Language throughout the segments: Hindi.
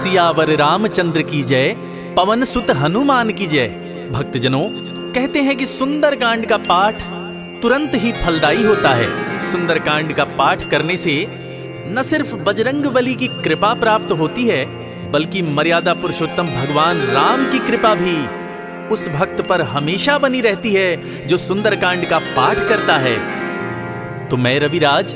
सियावर रामचंद्र की जय, पवन सुत हनुमान की जय। भक्तजनों, कहते हैं कि सुंदरकांड का पाठ तुरंत ही फलदायी होता है। सुंदरकांड का पाठ करने से न सिर्फ बजरंगबली की कृपा प्राप्त होती है, बल्कि मर्यादा पुरुषोत्तम भगवान राम की कृपा भी उस भक्त पर हमेशा बनी रहती है जो सुंदरकांड का पाठ करता है। तो मैं रविराज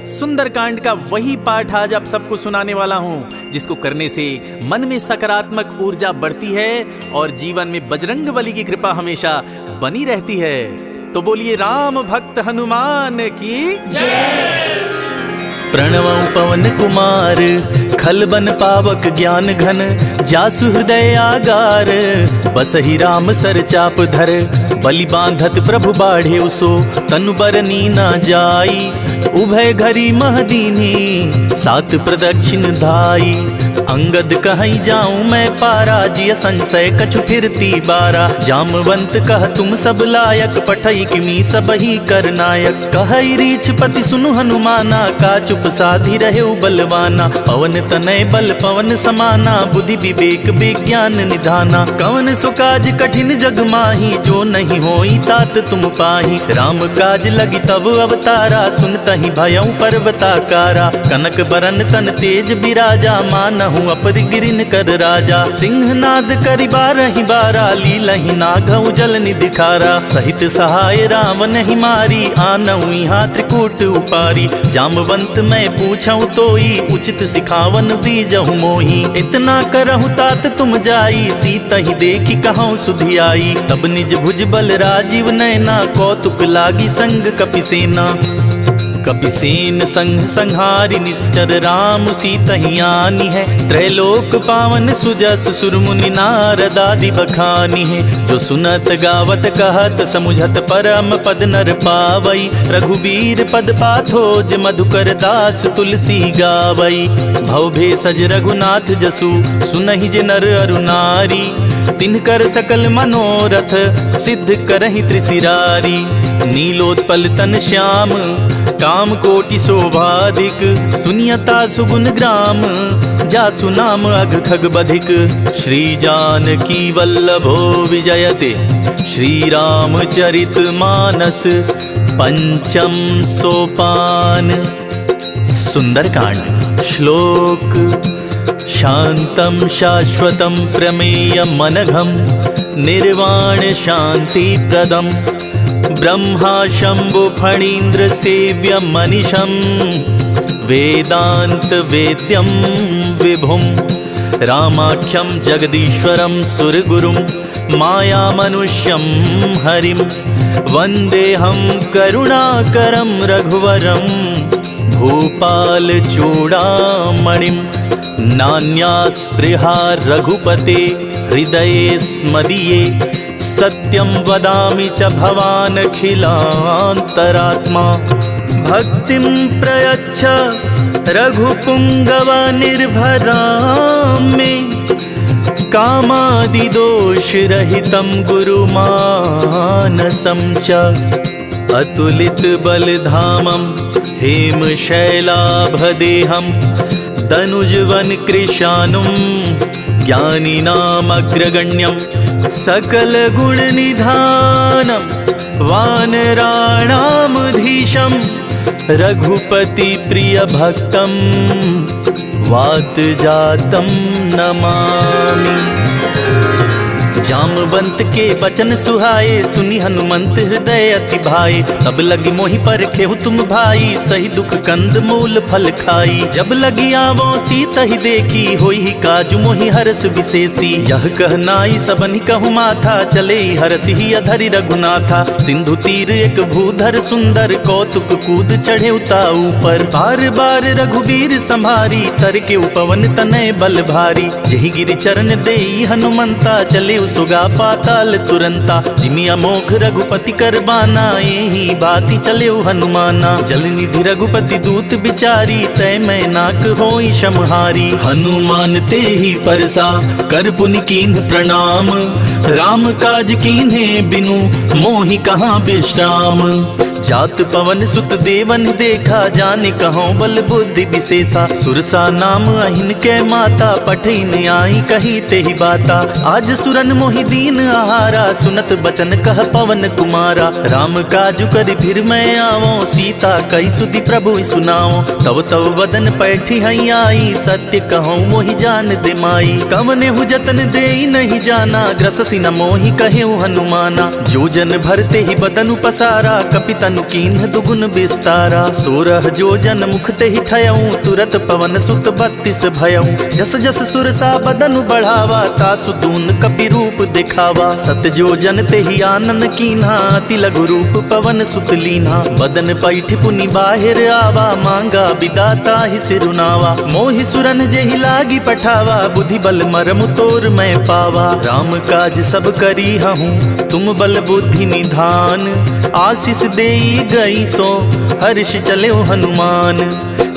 सुंदरकांड का वही पाठ आज आप सबको सुनाने वाला हूं, जिसको करने से मन में सकारात्मक ऊर्जा बढ़ती है और जीवन में बजरंगबली की कृपा हमेशा बनी रहती है। तो बोलिए राम भक्त हनुमान की जय। प्रणवं पवन कुमार, खलबन पावक ज्ञान घन, जासु हृदय आगार, बसहि राम सर चाप धर, बलि बांधत प्रभु बाढ़े उसो, तनु बरनी न जाई, उभय घरी महदीनी, सात प्रदक्षिण धाई, अंगद कहीं जाऊं मैं पारा, जिय संशय कछु फिरती बारा, जामवंत कह तुम सब लायक, पठई किमी सब ही कर नायक, कहई रीछ पति सुनु हनुमाना, का चुप साधी रहे बलवाना, पवन तनय बल पवन समाना, बुद्धि विवेक विज्ञान निधाना, कवन सुकाज कठिन जग माही, जो नहीं होई तात तुम पाही, राम काज लगी तब अवतारा, सुनतहि भयउ पर्वताकारा, कनक बरन तन तेज बिराजा, मानहु अपरि गिरिन कर राजा, सिंहनाद करि बारहि बारा, लीलहि नागउ जल निधिखारा, सहित सहाय राम नहीं मारी, आनऊ यहाँ त्रिकूट उपारी, जामवंत मैं पूछऊं तोई, उचित सिखावन दीजहु मोही, इतना करहु तात तुम जाई, सीतहि देखी कहूँ सुधियाई, तब निज भुज बल राजीव नैना, कौतुक लागी संग कपिसेना, कपिसेन संग संहारि निश्चर, राम सीतहि आनी है, त्रैलोक पावन सुजस सुर मुनि नारद आदि बखानी है, जो सुनत गावत कहत समुझत परम पद नर पावई, रघुबीर पद पाथोज मधुकर दास तुलसी गावई, भव भेषज रघुनाथ जसु, सुनहि जे नर अरु नारी, तिनकर सकल मनोरथ सिद्ध करहि त्रिशिरारी, नीलोत्पल तन श्याम काम कोटि शोभाधिक, सुनियता सुगुन ग्राम, जासु नाम अघ खग बधिक, श्री जानकी वल्लभो विजयते, श्री रामचरित मानस पंचम सोपान। सुंदरकांड श्लोक। शांतं शाश्वतं प्रमेयम् अनघं, निर्वाण शांति प्रदम्, ब्रह्मा शंभु फणीन्द्र सेव्यं मनीषं, वेदांत वेद्यं विभुं, रामाख्यं जगदीश्वरं सुरगुरुं, माया मनुष्यं हरिं, वन्देऽहं करुणाकरं रघुवरं, भूपाल चूड़ामणिं, नान्या स्पृहा रघुपते हृदये स्मदीये, सत्यं वदामि च भवान् अखिलान्तरात्मा, भक्तिं प्रयच्छ रघुपुङ्गव निर्भरां मे, कामादिदोषरहितं गुरुमानसं च, अतुलित बलधामं हेमशैलाभदेहं, दनुजवन कृशानुं ज्ञानिनामग्रगण्यं, सकल गुण निधानं, वानराणामधीशं, रघुपति प्रिय भक्तं, वात जातं नमामि। जामवंत के बचन सुहाए, सुनी हनुमंत हृदय अति भाए, तब लगी मोहि पर खेहु तुम भाई, सही दुख कंद मूल फल खाई, जब लगी आवो सीतहि देखी, होई ही काजु मोहि हरस विशेषी, यह कहनाई सबनि कहु माथा, चले हरसि ही अधरि रघुनाथा, सिंधु तीर एक भूधर सुंदर, कौतुक कूद चढ़े उता ऊपर, बार बार रघुबीर संभारी, तर के उपवन तनय बल भारी, जहि गिरि चरण देई हनुमंता, चले सुगा पाताल तुरंता, जिमि अमोघ रघुपति करबाना, यही बाती चले हनुमाना, जल निधि रघुपति दूत बिचारी, तय मैं नाक होई समहारी, हनुमान ते ही परसा कर पुनि कीन्ह प्रणाम, राम काज कीन्हे बिनु मोहि कहाँ विश्राम, जात पवन सुत देवन देखा, जाने कहो बल बुद्धि विशेषा। सुरसा नाम अहिन के माता, पठिन आई कही ते ही बाता। आज सुरन मोहि दीन आहारा, सुनत बचन कह पवन कुमारा। राम काजु करि फिर मैं आवो, सीता कई सुधि प्रभु सुनाओ। तव तव वदन पैठी हई आई, सत्य कहूँ मोहि जान दे माई। कवने हु जतन दे नहीं जाना, ग्रससि न मोहि कहेउ हनुमाना। जो जन भरते ही बदनु पसारा, कपितनु कीन्ह दुगुन विस्तारा। 16 जो जन मुख ते ही ठयऊँ, तुरत पवन सुत 32 भयऊँ। जस जस सुरसा बदनु बढ़ावा, तासु दून कपि रूप दिखावा। सत जो जन ते ही आनन कीन्हा, अति लघु रूप पवन सुत लीन्हा। बदन पैठ पुनि बाहिर आवा, मांगा विदाता ही सिरुनावा। मोहि सुरन जेहि लागी पठावा, बुद्धि बल मरमु तोर मैं पावा। राम काज सब करी हूँ, तुम बल बुद्धि निधान। आशीष देई गई सो, हर्ष चले हनुमान।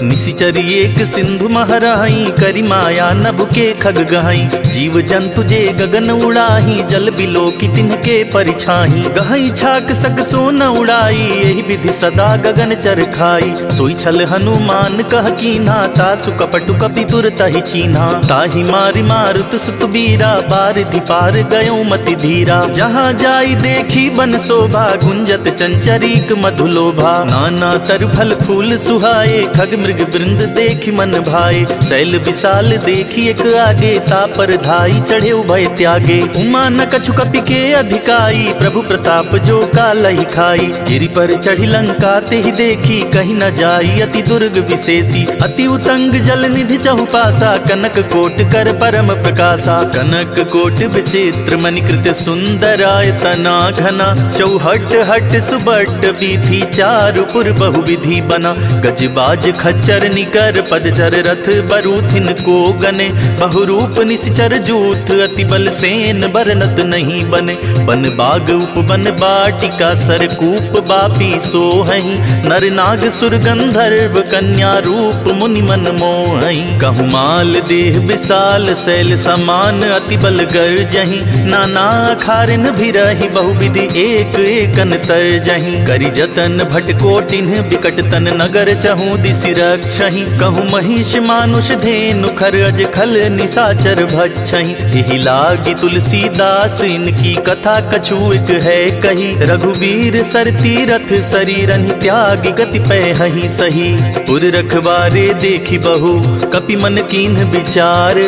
निशिचर एक सिंधु महराही, करी माया नभ के खग गहाई। जीव जंतु जे गगन उड़ाही, जल बिलो की तिनके परिछाही। गहाई छाक सक सो न उड़ाई, यही विधि सदा गगन चर खाई। सोई छल हनुमान कह कीन्हा, तासु कपटु कपि तुरत ही चीन्हा। ताहि मारि मारुत सुत बीरा, बारिधि पार गयो मति धीरा। जहाँ जाई देखी बन शोभा, गुंजत चंचरीक मधुलोभा। नाना तर फल फूल सुहाए, खग मृग वृंद देखी मन भाए। शैल विशाल देखी एक आगे, तापर धाई चढ़े उभय त्यागे। उमा न कछु कपि के अधिकाई, प्रभु प्रताप जो कालहि खाई। गिरि पर चढ़ी लंका ते ही देखी, कहीं न जाई अति दुर्ग विशेषी। अति उतंग जल निधि चहुपासा, कनक कोट कर परम प्रकाशा। कनक कोट विचित्र मणिकृत सुंदरायतना घना। चौहट हट सुबट बीथी, चारुपुर बहुविधि बना। गजबाज खच्चर निकर, पदचर रथ बरूथिन को गने। बहुरूप निश्चर जूथ, अति बल सेन बरनत नहीं बने। बन बाग उपवन बाटिका, सरकूप बापी सोहहि। नर नाग सुर गंधर्व, कन्या रूप मुनि मन मोहहि। कहु माल देह विशाल, शैल समान अति बल गर्जहि। नाना खारिन भिरहि, बहुविधि एक एकन तरजहि। करि जतन भटकोटिन्ह, बिकट तन नगर चहु दिसि रक्षहि। कहु महिष मानुष धेनु, खर अज खल निशाचर भक्षहि। एहि लागी तुलसीदास, इनकी कथा कछु एक है कही। रघुवीर सर तीरथ, शरीरन त्यागी गति पैहि सही। पुर रखवारे देखी बहु, कपि मन कीन्ह विचार।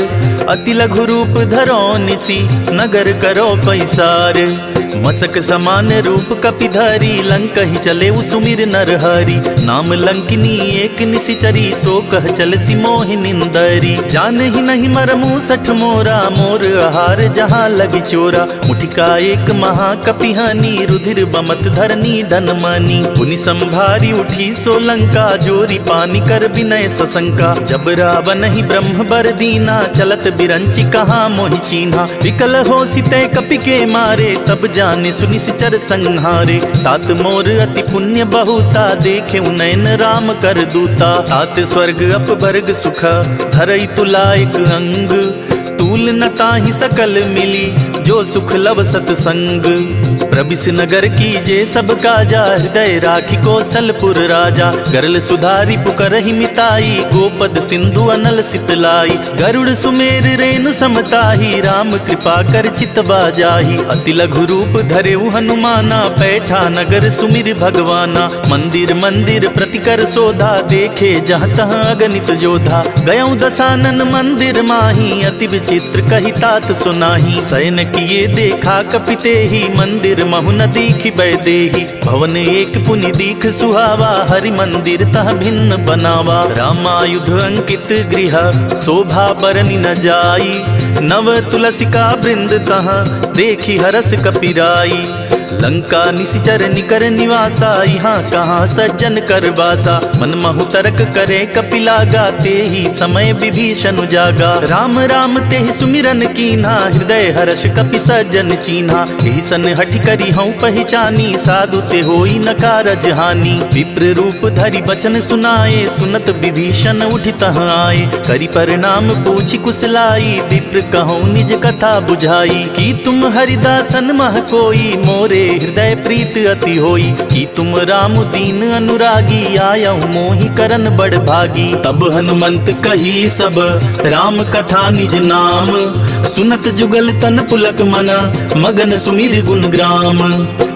अति लघु रूप धरो निसी, नगर करो पैसार। मसक समान रूप कपि धरी, लंक ही चले सुमिर नर हरि। नाम लंकिनी एक निशिचरी, सो कह चल सी मोहि निंदरी। जान ही नहीं मरमु सठ मोरा, मोर आहार जहाँ लगी चोरा। मुठिका एक महाकपिहानी, रुधिर बमत धरनी धन मानी। पुनि संभारी उठी सो लंका, जोरी पानी कर विनय सशंका। जब रावण ही ब्रह्म बर दीना, चलत बिरंचि कहाँ मोहि चीन्हा। विकल हो सिते कपि के मारे, तब जाने सुनिश्चर संहारे। तात मोर अति पुण्य बहुता, देखे नयन राम कर दूता। तात स्वर्ग अपवर्ग सुख, धरई तुलायक अंग। तूल न ताहि सकल मिली, जो सुख लव सतसंग। प्रबिस नगर कीजे सब काजा, हृदय राखी कौशलपुर राजा। गरल सुधारी पुकरहि मिताई, गोपद सिंधु अनल सितलाई। गरुड़ सुमेर रेणु समताही, राम कृपा कर चितवा जाही। अति लघु रूप धरेउ हनुमाना, पैठा नगर सुमिर भगवाना। मंदिर मंदिर प्रतिकर शोधा, देखे जहाँ तहाँ अगणित जोधा। गयौ दसानन मंदिर माही, अति विचित्र कही तात सुनाही। शयन किए देखा कपिते ही, मंदिर महु न दीखि बैदेही। भवन एक पुनि दीख सुहावा, हरि मंदिर तह भिन्न बनावा। रामायुध अंकित गृह, शोभा बरनि न जाई। नव तुलसिका वृंद तहाँ, देखी हरस कपिराई। लंका निशिचर निकर निवासा, यहाँ कहाँ सज्जन कर वासा। मन महु तरक करे कपिलागा, ते ही समय विभीषण जागा। राम राम ते ही सुमिरन कीन्हा, हृदय हर्ष कपि सज्जन चीन्हा। एहि सन हठि करी हूँ पहचानी, साधु ते होई न कारज हानि। विप्र रूप धरि बचन सुनाए, सुनत विभीषण उठि तहाँ आए। करि परिणाम पूछि कुशलाई, विप्र कहूँ निज कथा बुझाई। कि तुम हरिदासन मह कोई, मोर से हृदय प्रीत अति होई, कि तुम राम दीन अनुरागी, आयहु मोहि करन बड़ भागी। तब हनुमंत कही सब राम कथा निज नाम, सुनत जुगल तन पुलक मना, मगन सुमिर गुण ग्राम।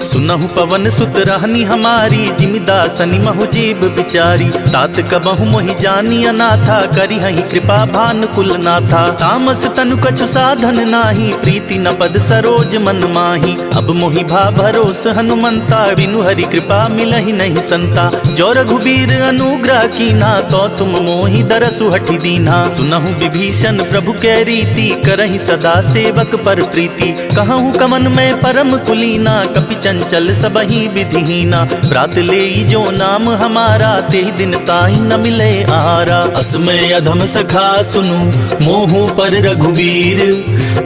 सुनहु पवन सुत रहनी हमारी, जिमिदासनि महु जीव बिचारी। तात कबहु मोहि जानी अनाथा, करिहहि कृपा भानुकुल नाथा। तामस तनु कछु साधन नाही, प्रीति न पद सरोज मन माही। अब मोहि भा भरोस हनुमंता, बिनु हरि कृपा मिलहि नहीं संता। जो रघुबीर अनुग्रह कीन्हा, तो तुम मोहि दरसु हठि दीन्हा। सुनहु विभीषण प्रभु कै रीति, करहि सदा सेवक पर प्रीति। कहूँ कमन में परम कुलीना, कपि चंचल सबहि विधिहीना। प्रात लेई जो नाम हमारा, तेहि दिन ताहि न मिले आहारा। असमय अधम सखा सुनु, मोहु पर रघुवीर।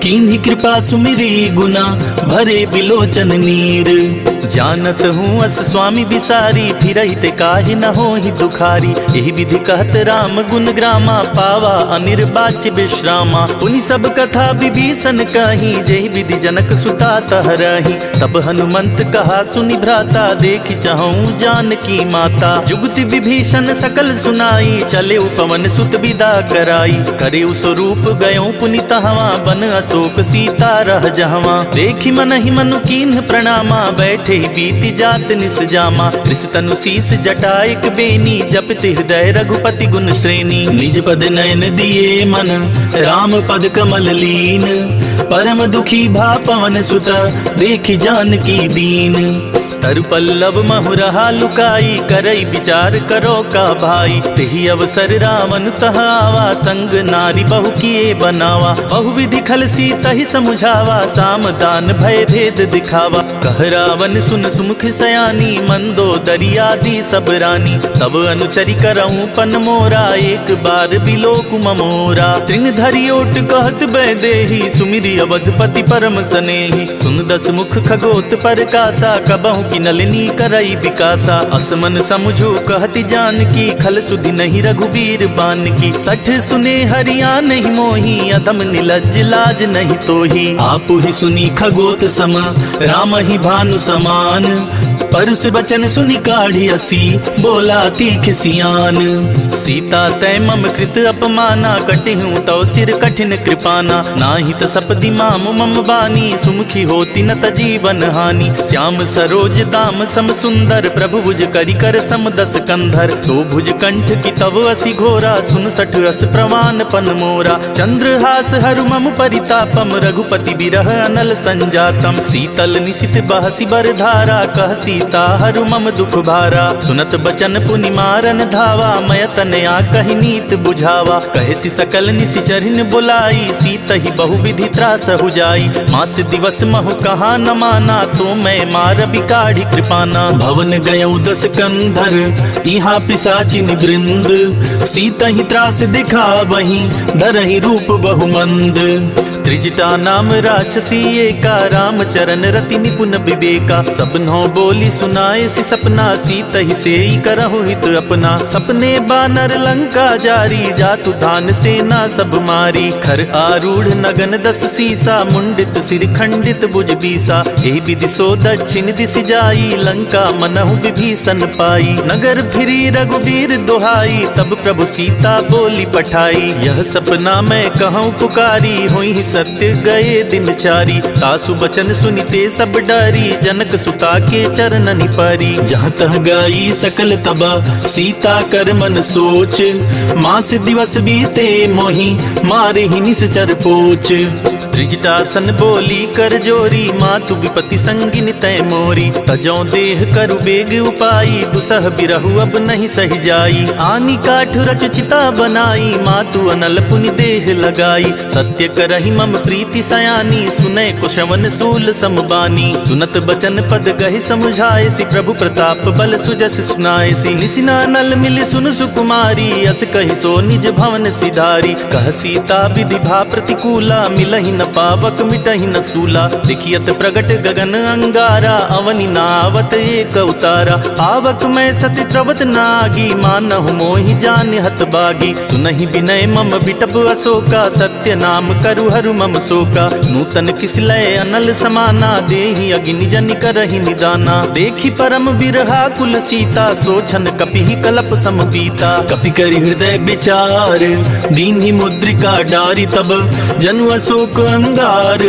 कीन्ही कृपा सुमिरी गुना, भरे बिलोचन नीर। जानत हूँ अस स्वामी बिसारी, फिरहि ते काहि न होहि दुखारी। एहि विधि कहत राम गुण ग्रामा, पावा अनिर्वाच्य विश्रामा। पुनि सब कथा विभीषण कही, जेहि विधि जनक सुता तहरही। तब हनुमंत कहा सुनि भ्राता, देखि चाहूँ जानकी माता। जुगति विभीषण सकल सुनाई, चले पवन सुत विदा कराई। करे स्वरूप गयो पुनि तहवा, बन अशोक सीता रह जहवा। देखि मनहि मनु कीन्ह प्रणामा, बैठे बीति जात निस जामा। कृष तनु शीस जटाइक बेनी, जपति हृदय रघुपति गुण श्रेणी। निज पद नयन दिए मन, राम पद कमल लीन। परम दुखी भा पवन सुत, देखि जानकी दीन। तरु पल्लव महु रहा लुकाई, करई विचार करो का भाई। तेहि अवसर रावण तह आवा, संग नारी बहु किए बनावा। बहु विधि खल सीतहि समुझावा, साम दान भय भेद दिखावा। कह रावण सुन सुमुख सयानी, मंदो दरियादी सब रानी। तब अनुचरि करऊँ पन मोरा, एक बार बिलोक ममोरा। तृण धरि ओट कहत बैदेही, सुमिरि अवधपति परम सनेही। सुन दस मुख खगोत परकासा, कबहु की नलिनी करई विकासा। असमन समझो कहति जानकी, खल सुधि नहीं रघुबीर बान की। सठ सुने हरिया नहीं मोही, अधम निलज्ज लाज नहीं तोही। आपु ही सुनी खगोत सम, राम ही भानु समान। परस बचन सुनि काढ़ी असी, बोला तीख सियान। सीता तै मम कृत अपमाना, कटिहूँ तव सिर कठिन कृपाना। नाही त सपदि माम मम बानी, सुमुखी होती न त जीवन हानि। श्याम सरोज दाम सम सुंदर, प्रभु भुज करि कर सम दस कंधर। सो भुज कंठ की तव असी घोरा, सुन सठ अस प्रवान पन मोरा। चंद्रहास हरु मम परितापम, रघुपति बिरह अनल संजातम। शीतल निशित बहसी बर धारा, कह सीता हरु मम दुख भारा। सुनत बचन पुनि मारन धावा, मय तनया कहि नीत बुझावा। कहसी सकल निशिचरिन बुलाई, सीतहि बहु विधि त्रास हो जाई। मास दिवस महु कहा न माना, तो मैं मार बिकाढ़ी कृपाना। भवन गयौ दस कंधर, इहा पिशाचिन वृंद। सीतहि त्रास दिखा वही, धरहि रूप बहु मंद। त्रिजटा नाम राक्षसी एका, राम चरण रति निपुण विवेका। सबनों बोली सुनाए सी सपना, सीतहि सेई करहु हित अपना। सपने बानर लंका जारी, जातु धान सेना सब मारी। खर आरूढ़ नगन दस सीसा, मुंडित सिर खंडित भुज बीसा। एहि विधि सो दक्षिण दिश जाई, लंका मनहु विभीषण पाई। नगर फिरी रघुबीर दुहाई, तब प्रभु सीता बोली पठाई। यह सपना मैं कहूँ पुकारी, हुई सत्य गए दिन चारी। तासु बचन सुनिते सब डरी, जनक सुता के चरणनि परी। जहाँ तह गई सकल तबा, सीता कर मन सोच। मास दिवस बीते मोहि, मारे ही निश्चर पोच। त्रिजटासन बोली कर जोरी, मातु विपति संगिन तै मोरी। तजौ देह करु बेग उपाई, दुसह बिरहु अब नहीं सही जाई। आनी काठ रच चिता बनाई, मातु अनल पुनि देह लगाई। सत्य करहि मम प्रीति सयानी, सुनै कुशवन सूल समबानी। सुनत बचन पद गहि समुझाए सी, प्रभु प्रताप बल सुजस सुनाए सी। निसिना नल मिल सुन सुकुमारी, अस कहि सो निज भवन सिधारी। कह सीता विधि भा प्रतिकूला, मिलहि न पावक मिटहि न सूला। देखियत प्रगट गगन अंगारा, अवनि नावत एक अवतारा। आवक मैं सति त्रवत नागी, मानहु मोहि जान हत बागी। सुनहि विनय मम बिटप अशोका, सत्य नाम करु हरु मम शोका। नूतन किसलय अनल समाना, देहि अग्नि जनि करहि निदाना। देखि परम बिरहा कुल सीता, सोचन कपिहि कलप सम पीता। कपि करि हृदय विचार, दीन्हि मुद्रिका डारी। तब जनु अशोक अंगार,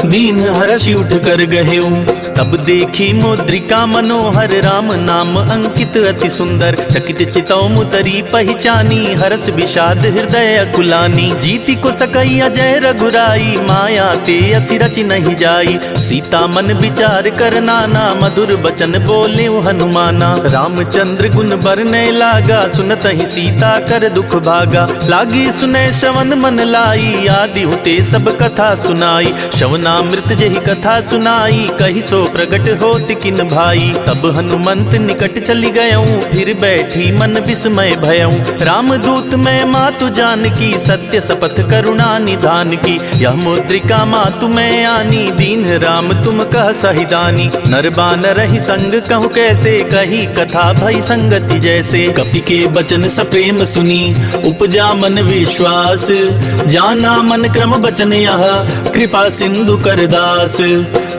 दीन हर्षि उठ कर गहेऊ। तब देखी मुद्रिका मनोहर, राम नाम अंकित अति सुंदर। चकित चितौ मुतरी पहचानी, हरस विषाद हृदय अकुलानी। जीति को सकई अजय रघुराई, माया ते असि रचि नहीं जाई। सीता मन विचार कर नाना, मधुर बचन बोले हनुमाना। रामचंद्र गुण बरनय लागा, सुनत ही सीता कर दुख भागा। लागी सुने श्रवण मन लाई, आदि होते सब कथा सुनाई। श्रवणामृत जहि कथा सुनाई, कहि सो प्रगट होत किन भाई। तब हनुमंत निकट चली गयऊँ, फिर बैठी मन विस्मय भयऊँ। रामदूत मैं मातु जानकी, सत्य शपथ करुणा निधान की। यह मुद्रिका मातु मैं आनी, दीन राम तुम कह सहिदानी। नर बानर ही संग कहूँ कैसे, कही कथा भई संगति जैसे। कपि के बचन सप्रेम सुनी, उपजा मन विश्वास। जाना मन क्रम बचन यह, कृपा सिंधु कर दास।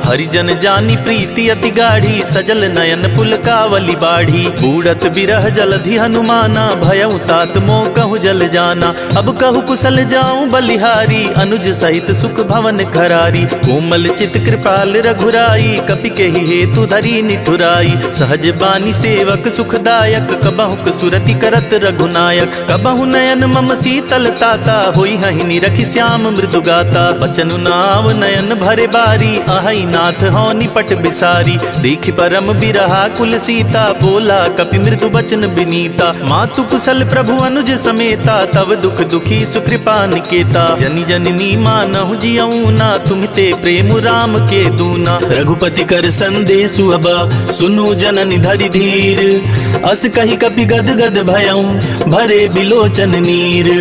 हरिजन जानी प्रीति अति गाढ़ी, सजल नयन पुलकावली बाढ़ी। बूढ़त बिरह जलधि हनुमाना, भयउ तात मोह कहु जल जाना। अब कहु कुशल जाऊं बलिहारी, अनुज सहित सुख भवन खरारी। कोमल चित कृपाल रघुराई, कपि के ही हेतु धरी निठुराई। सहज बानी सेवक सुखदायक, कबहुक सुरति करत रघुनायक। कबहु नयन मम शीतल ताता, होई हहि निरखि श्याम मृदु गाता। बचनु नाव नयन भरे बारी, आहई नाथ हो निपट बिसारी। देखि परम बिरहा कुल सीता, बोला कपि मृदु बचन विनीता। मातु कुशल प्रभु अनुज समेता, तब दुख दुखी सुकृपा निकेता। जनि जननी मानहु जियऊ ना, तुमते प्रेम राम के दूना। रघुपति कर संदेशु अब, सुनु जननि धरि धीर। अस कहि कपि गद गद भयऊ, भरे बिलोचन नीर।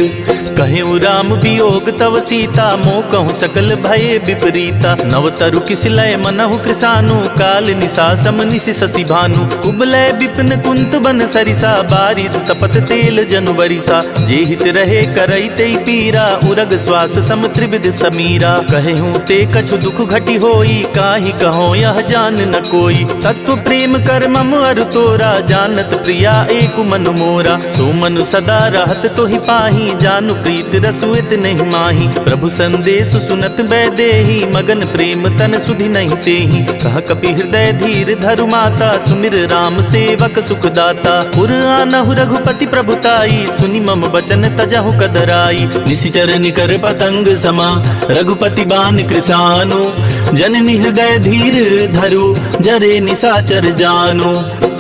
कहेउ राम वियोग तव सीता, मोह कहूँ सकल भये विपरीता। नव तरु किसलय मनहु कृसानु, काल निशा सम निशि शशि भानु। कुबलय विपिन कुंत बन सरिसा, बारिद तपत तेल जनु बरिसा। जे हित रहे करई तेई पीरा, उरग श्वास सम त्रिविध समीरा। कहेहूँ ते कछु दुख घटी होई, काहि कहो यह जान न कोई। तत्व प्रेम कर मम अरु तोरा, जानत प्रिया एक मन मोरा। सो मनु सदा रहत तोहि पाही, जानु प्रीत रसुइत नहीं माही। प्रभु संदेश सुनत बैदेही, मगन प्रेम तन सुधि नहीं तेही। कह कपि हृदय धीर धरु माता, सुमिर राम सेवक सुखदाता। पुर आनहु रघुपति प्रभुताई, सुनि मम बचन तजहु कदराई। निशिचर निकर पतंग समा, रघुपति बान कृसानु। जननि हृदय धीर धरु, जरे निशाचर जानु।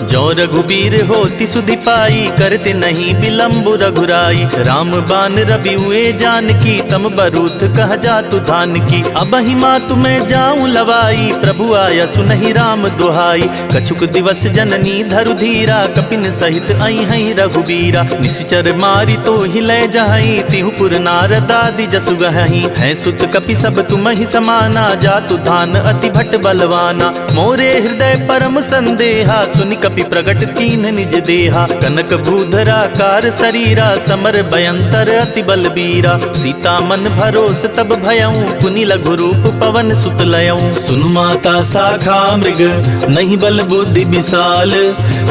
जो रघुबीर होति सुधि पाई, करते नहीं विलम्ब रघुराई। राम बान रवि हुए जानकी, तम बरूथ कह जातु धान की। अब ही मातु मैं जाऊं लवाई, प्रभु आया सुनहि राम दुहाई। कछुक दिवस जननी धरु धीरा, कपिन सहित आई हई रघुबीरा। निशिचर मारी तो ही लय जहई, तिहुपुर नारद आदि जसु गहई। है सुत कपि सब तुम ही समाना, जातु धान अति भट बलवाना। मोरे हृदय परम संदेहा, सुनि कपि प्रगट कीन निज देहा। कनक भूधरा कार शरीरा, समर भयंकर अति बलबीरा। सीता मन भरोस तब भयऊं, पुनि लघु रूप पवन सुत लयऊं। सुनु माता शाखा मृग, नहीं बल बुद्धि विशाल।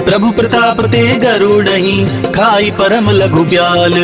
प्रभु प्रताप ते गरुड़हि, खाई परम लघु ब्याल।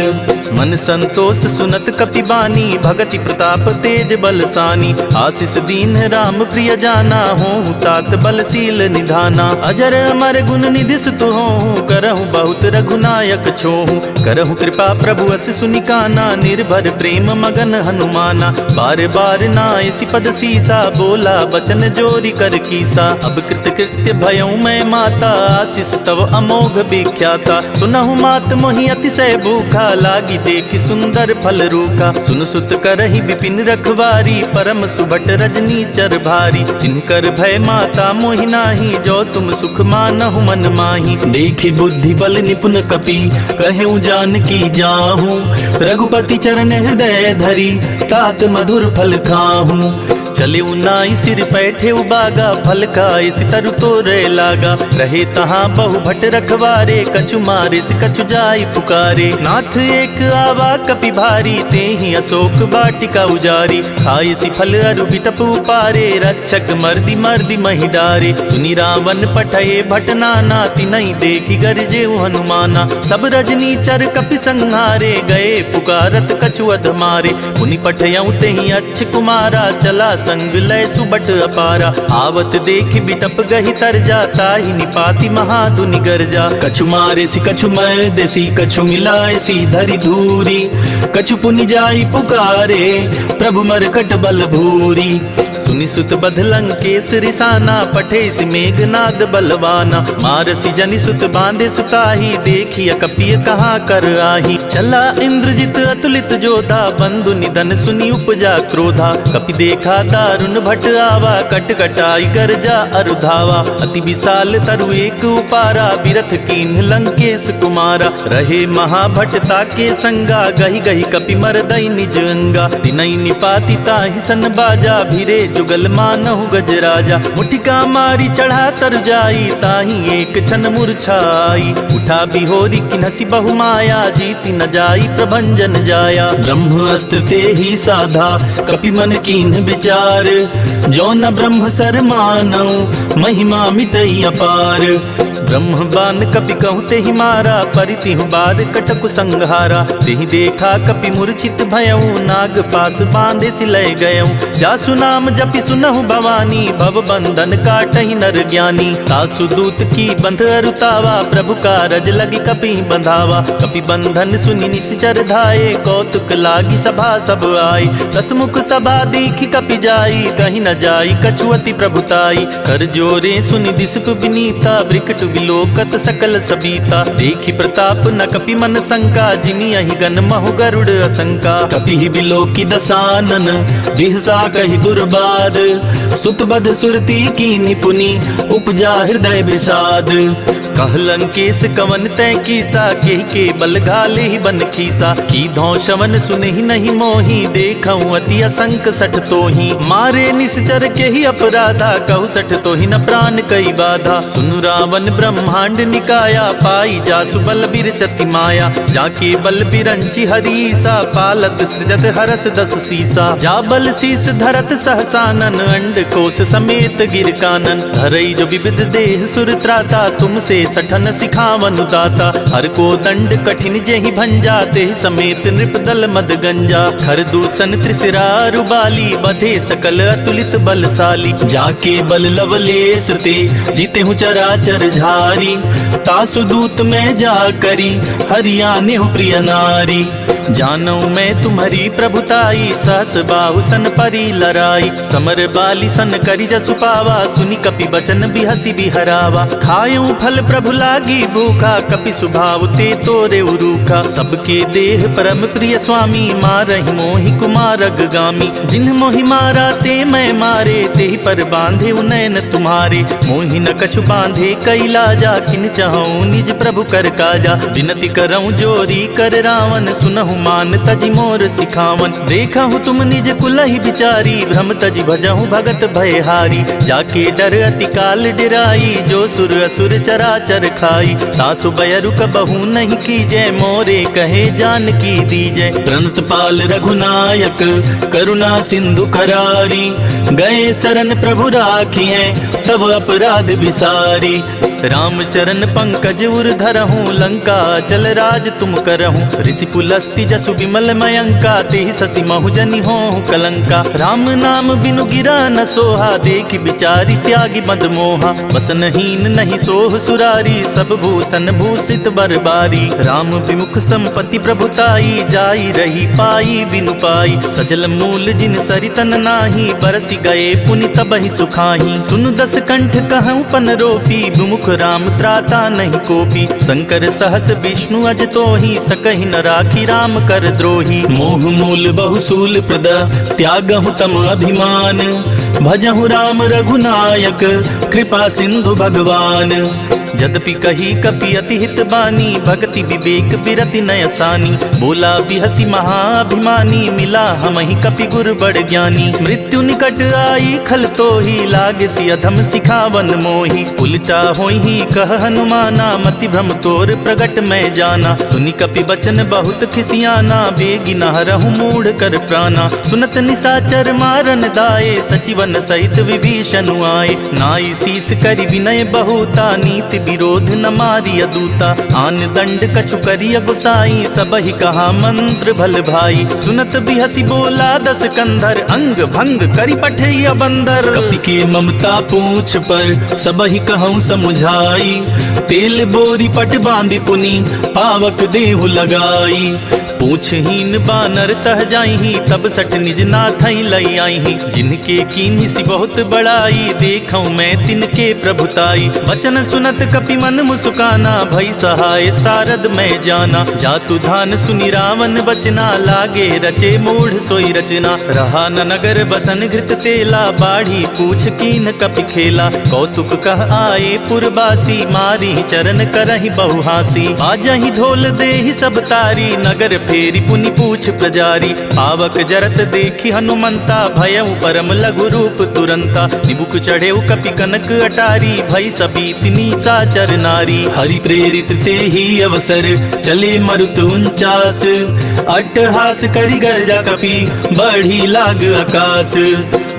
मन संतोष सुनत कपि बानी, भगति प्रताप तेज बलसानी। आशीष दीन राम प्रिय जाना, हों तात बलशील निधाना। अजर अमर गुण निधि सुत हों, करहु बहुत रघुनायक छोहु। करहु कृपा प्रभु अस सुनिकाना, निर्भर प्रेम मगन हनुमाना। बार बार नायसि पद सीसा, बोला बचन जोरी कर कीसा। अब कृत कृत्य भयऊं मैं माता, आशीष तव अमोघ विख्याता। सुनहु मात मोहि अतिशय भूखा, लागी देखि सुंदर फल रूखा। सुन सुत करहि विपिन रखवारी, परम सुभट रजनी चर भारी। तिनकर भय माता मोहि नाही, जो तुम सुख मानहु मन माही। देखि बुद्धि बल निपुण कपि, कहूँ जानकी जाहूँ। रघुपति चरण हृदय धरी, तात मधुर फल खाहूँ। चले नाई सिर पैठे बागा, फल खाए सितरु तोरे लागा। रहे तहाँ बहु भट रखवारे, कछु मारे से कछु जाई पुकारे। नाथ एक आवा कपि भारी, तेहि अशोक वाटिका उजारी। खाए सी फल अरु बिटप उपारे, रक्षक मर्दी मर्दी महि डारे। सुनि रावण पठये भट नाना, तिनहि देखि गरजे हनुमाना। सब रजनी चर कपि संहारे, गए पुकारत कछु अध मारे। पुनि पठयऊ तेहि अच्छ कुमारा, चला संग लय सुबट अपारा। आवत देख बिटप गहि तरजा, ताहि निपाति महाधुनि गरजा। कछु मारे सी कछु मर्दे सी, कछु मिलाए सी धरि धूरी। कछु पुनि जाई पुकारे, प्रभु मरकट बल भूरी। सुनि सुत बध लंकेश रिसाना, पठे सि मेघनाद बलवाना। मारसी जनि सुत बांधे सुताही, देखिय कपिय कहाँ कर आही। चला इंद्रजित अतुलित जोधा, बंधु निधन सुनि उपजा क्रोधा। कपि देखा दारुण भट आवा, कट कटाई गरजा अरुधावा। अति विशाल तरु एक उपारा, बिरथ कीन्ह लंकेश कुमारा। रहे महाभट ताके संगा, गहि गहि कपि मरदई निज अंगा। तिनहि निपाति ताहि सन बाजा, भिरे जुगल मानहु गजराजा। मुठिका मारी चढ़ा तर जाई, ताहि एक क्षण मूर्छाई। उठा बिहोरी किन्हसी बहु माया, जीति न जाई प्रभंजन जाया। ब्रह्म अस्त्र ते ही साधा, कपि मन कीन्ह विचार। जो न ब्रह्म सर मानौ, महिमा मिटई अपार। ब्रह्म बान कपि कहूँ तेहि मारा, परितिहु बार कटकु संहारा। तेहि देखा कपि मूर्छित भयऊ, नाग पास बांधे सिलय गयऊ। जासु नाम जपि सुनहु भवानी, भव बंधन काटहि नर ज्ञानी। तासु दूत की बंध अरुतावा, प्रभु कारज लगी कपि बंधावा। कपि बंधन सुनि निश्चर धाये, कौतुक लागी सभा सब आए। दसमुख सभा देखि कपि जाई, कहीं न जाई कछु अति प्रभुताई। कर जोरे सुनि दिसप विनीता, ब्रिकट विलोकत सकल सबीता। देखि प्रताप न कपि मन शंका, जिमि अहि गन महु गरुड़ असंका। कपि ही विलोकी दसानन, दिहसा कहि दुर्बाद। सुत बध सुरती की निपुनि, उपजा हृदय विषाद। कह लंकेश कवन तै कीसा, केहि के बल घाले ही बन खीसा। की धौ शवन सुनहि नहीं मोही, देखऊँ अति असंक सठ तोही। मारे निश्चर के ही अपराधा, कहु सठ तोहि न प्राण कई बाधा। सुनु रावण ब्रह्मांड निकाया, पाई जासु बल बिरचति माया। जाके बल बिरंचि हरीसा, पालत सृजत हरस दस सीसा। जा बल शीस धरत सहसानन, अंड कोश समेत गिर कानन। धरई जो विविध देह सुर त्राता, तुमसे सठन सिखावन दाता। हर को दंड कठिन जेहि भंजा, तेहि समेत नृप दल मद गंजा। खर दूषण त्रिशिरारु बाली, बधे सकल अतुलित बलशाली। जाके बल लवलेस ते, जीतेहु चराचर झारी। तासु दूत में जा करी, हरियानेहु प्रिय नारी। जानौ मैं तुम्हारी प्रभुताई, सहस बाहु सन परी लराई। समर बाली सन करि जसु पावा, सुनि कपि बचन बिहसी बिहरावा। खायूं फल प्रभु लागी भूखा, कपि सुभाव ते तोरे उरूखा। सबके देह परम प्रिय स्वामी, मारहि मोहि कुमार अगगामी। जिन्ह मोहि मारा ते मैं मारे, तेहि पर बांधे नयन तुम्हारे। मोहि न कछु बांधे कैलाजा, किन चाहूं निज प्रभु कर काजा। विनती करऊं जोरी कर रावण, सुनहु मान तजि मोर सिखावन। देखहु तुम निज कुलहि बिचारी, भ्रम तजि भजहु भगत भयहारी। जाके डर अति काल डिराई, जो सुर असुर चराचर खाई। तासु बयरु कबहु नहीं कीजय, मोरे कहे जानकी दीजय। प्रणत पाल रघुनायक, करुणा सिंधु करारी। गए शरण प्रभु राखिए, तब अपराध विसारी। राम चरण पंकज उर धरहूँ, लंका चल राज तुम करहूँ। ऋषि पुलस्ति जसु विमल मयंका, तेहि शशि महु जनि होहु कलंका। राम नाम बिनु गिरा न सोहा, देखि बिचारी त्यागी मद मोहा। वसनहीन नहीं सोह सुरारी, सब भूषण भूषित बरबारी। राम विमुख संपत्ति प्रभुताई, जाई रही पाई बिनु पाई। सजल मूल जिन सरितन नाही, बरसि गए पुनि तबहि सुखाही। सुनु दस कंठ कहूँ पन रोपी, विमुख राम त्राता नहीं कोपी। शंकर सहस विष्णु अज तो ही सकहि न राखी राम कर द्रोही। मोह मूल बहुसूल प्रद त्यागहु तम अभिमान। भजहु राम रघुनायक कृपा सिंधु भगवान। यद्यपि कही कपि अति हित बानी भक्ति विवेक बिरति नयसानी। बोला बिहसी महाअभिमानी मिला हमहि कपि गुर बड़ ज्ञानी। मृत्यु निकट आई खल तो ही लागे सि अधम सिखावन मोही। उल्टा होई कह हनुमाना मति भ्रम तोर प्रगट मैं जाना। सुनि कपि बचन बहुत खिसियाना बेगी न हरहु मूढ़ कर प्राणा। सुनत निशाचर मारन दाए सचिवन सहित विभीषण आए। नाई शीस करि विनय बहुता नीति विरोध न मारिय दूता। आन दंड कछु करिय गुसाई सबहि कहा मंत्र भल भाई। सुनत बिहसी बोला दस कंधर अंग भंग करि पठिय बंदर। कपि के ममता पूछ पर सबहि कहूँ समुझाई। तेल बोरी पट बांधि पुनि पावक देहु लगाई। पूछहीन बानर तह जाई तब सठ निज नाथई लई आई। जिनके कीन्ही सी बहुत बड़ाई देखऊं मैं तिनके प्रभुताई। वचन सुनत कपि मन मुस्काना भई सहाय सारद मैं जाना। जातु धान सुनि रावण बचना लागे रचे मूढ़ सोई रचना। रहा न नगर बसन घृत तेला बाढ़ी पूछ कीन कपि खेला। कौतुक कह आए पुरबासी मारी चरण करहि बहुहासी। बाजहि ढोल देहि सब तारी नगर फेरी पुनि पूछ प्रजारी। पावक जरत देखी हनुमंता भयउ परम लघु रूप तुरंता। निबुक चढ़ेउ कपि कनक अटारी भई सबीत निशाचर नारी। हरि प्रेरित ते ही अवसर चले मरुत 49। अट्टहास करि गर्जा कपि बढ़ी लाग आकाश।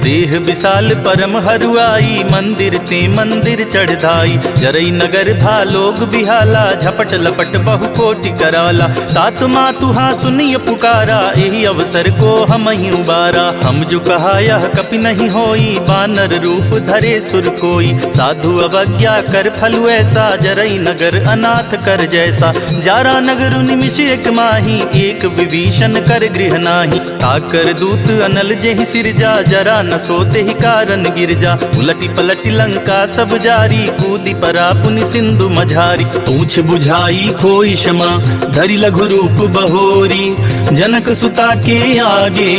देह विशाल परम हरुआई मंदिर ते मंदिर चढ़ाई। जरई नगर भालोग बिहाला झपट लपट बहु कोटि कराला। तात मातु हाँ सुनिय पुकारा यही अवसर को हम ही उबारा। हम जो कहा यह कपि नहीं होई बानर रूप धरे सुर कोई। साधु अवज्ञा कर फलु ऐसा जरई नगर अनाथ कर जैसा। जारा नगर निमिष एक माही एक विभीषण कर गृह नाही। ताकर दूत अनल जेहि सिरजा जरा न सोते ही कारण गिरजा। उलटी पलटी लंका सब जारी कूदी परा पुनि सिंधु मझारी। पूछ बुझाई खोई क्षमा धरि लघु रूप बहोरी। जनक सुता के आगे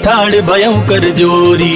ठाड़ भयउ कर जोरी।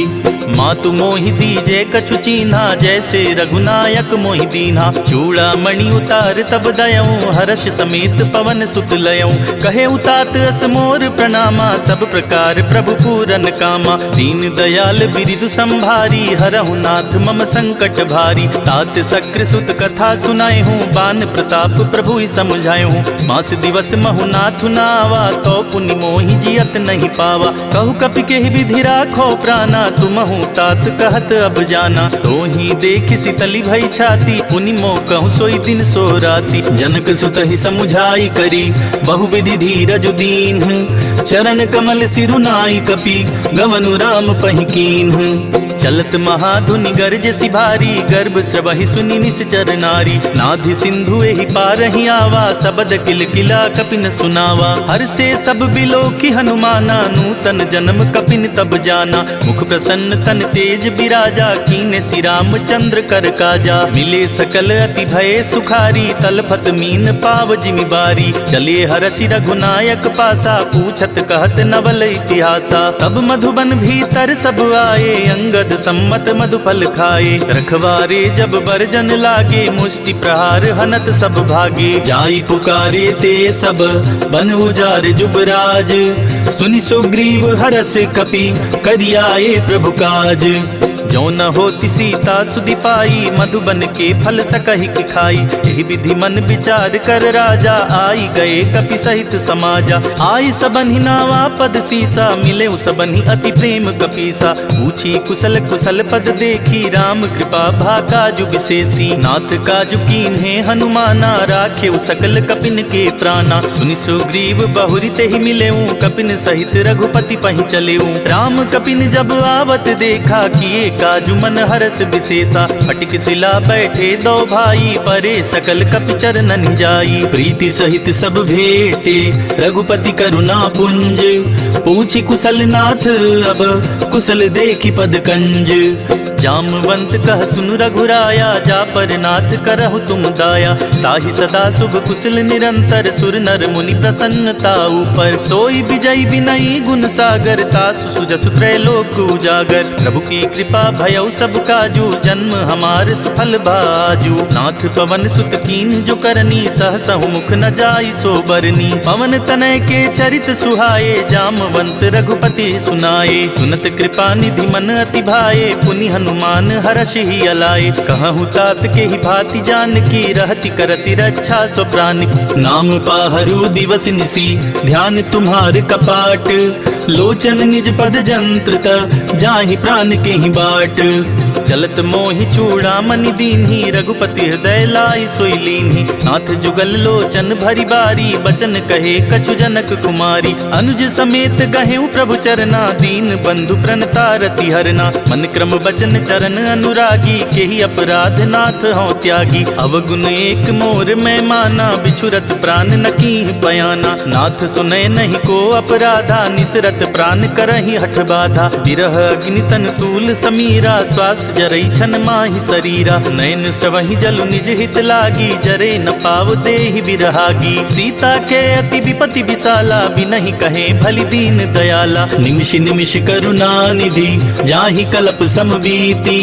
मातु मोहि दीजे कछु चीन्हा जैसे रघुनायक मोहि दीन्हा। चूड़ा मणि उतार तब दयऊं हर्ष समेत पवन सुत लयऊं। कहे उतात अस मोर प्रणामा सब प्रकार प्रभु पूरन कामा। दीन दयाल बिरिदु संभारी हरहु नाथ मम संकट भारी। तात सक्र सुत कथा सुनाए हूँ बान प्रताप प्रभु ही समझाए हूँ। मास दिवस महु नाथ नावा तो पुनि मोहि जियत नहीं पावा। कहु कपि के विधि राखो प्राणा तुम तात कहत अब जाना। तो ही देख सितली भई छाती पुनि मो कहूँ सोई दिन सो राती। जनक सुत ही समुझाई करी बहुविधि धीरज दीन। चरण कमल सिरुनाई कपि गवनु राम पहि कीन्ह। चलत महाधुनि गर्ज सिभारी गर्भ स्रवहि सुनि निश्चर नारी। नाधि सिंधु एहि पारहि आवा सबद किल किला कपिन सुनावा। हर से सब बिलो की हनुमाना नूतन जन्म कपिन तब जाना। मुख प्रसन्न तन तेज बिराजा कीने श्री रामचंद्र कर काजा। मिले सकल अति भय सुखारी तलफत मीन पाव जिमि बारी। चले हरषि रघुनायक पासा पूछत कहत नवल इतिहासा। तब मधुबन भीतर सब आए अंगद सम्मत मधुफल खाए। रखवारे जब बरजन लागे मुष्टि प्रहार हनत सब भागे। जाई पुकारे ते सब बन उजार जुबराज। सुनि सुग्रीव हरष कपि करियाए प्रभु काज। जो न होती सीता सुधि पाई मधुबन के फल सकहि कि खाई। यही विधि मन विचार कर राजा आई गए कपि सहित समाजा। आई सबन्हि नावा पद सीसा मिले सबन्हि अति प्रेम कपीसा। पूछी कुशल कुशल पद देखी राम कृपा भा काजु विशेषी। नाथ काजु कीन्हे हनुमाना राखे सकल कपिन के प्राणा। सुनि सुग्रीव बहुरी तेहि मिलेऊ कपिन सहित रघुपति पहि चलेऊ। राम कपिन जब आवत देखा किए काजु मन हरस विशेषा। फटिक शिला बैठे दो भाई, परे सकल कपि चरणन जाई। प्रीति सहित सब भेटे रघुपति करुणा पुंज, पूछी कुशल नाथ अब कुशल देखी पद कंज। जामवंत कह सुन रघुराया, जा पर नाथ करहु तुम दाया। ताहि सदा शुभ कुशल निरंतर, सुर नर मुनि प्रसन्नता ऊपर। सोई विजय विनयी गुण सागर, तासु सुजसु त्रैलोक उजागर। प्रभु की कृपा भयउ सब काजू, जन्म हमार सुफल बाजू। नाथ पवन सुत कीन जो करनी, सहसहु मुख न जाई सो बरनी। पवन तनय के चरित सुहाए, जामवंत रघुपति सुनाए। सुनत कृपा निधि मन अति भाए, पुनि हनुमान हर्ष ही अलाए। कहूँ तात के ही भांति जान की, रहति करति रक्षा सो प्राण की। नाम पाहरु दिवस निसी, ध्यान तुम्हार कपाट। लोचन निज पद जंत्रत, जाहि प्राण के ही बाट। चलत मोहि चूड़ामणि दीन्ही, रघुपति हृदय लाई सोई लीन्ही। नाथ जुगल लोचन भरी बारी, बचन कहे कछु जनक कुमारी। अनुज समेत गहेउ प्रभु चरना, दीन बंधु प्रणतारति हरना। मन क्रम बचन चरण अनुरागी, केहि अपराध नाथ हों त्यागी। अवगुण एक मोर मैं माना, बिछुरत प्राण न कीह बयाना। नाथ सुनय नहीं को अपराधा, निसरत प्राण करहि हठ बाधा। विरह अग्नि तन तूल समीरा, श्वास जरई छन माहि शरीरा। नयन स्रवहि जलु निज हित लागी, जरे न पाव देहि बिरहागी। सीता के अति विपति विशाला, बिनहि कहे भलि दीन दयाला। निमिष निमिष करुणा निधि, जाहि कल्प समबीति।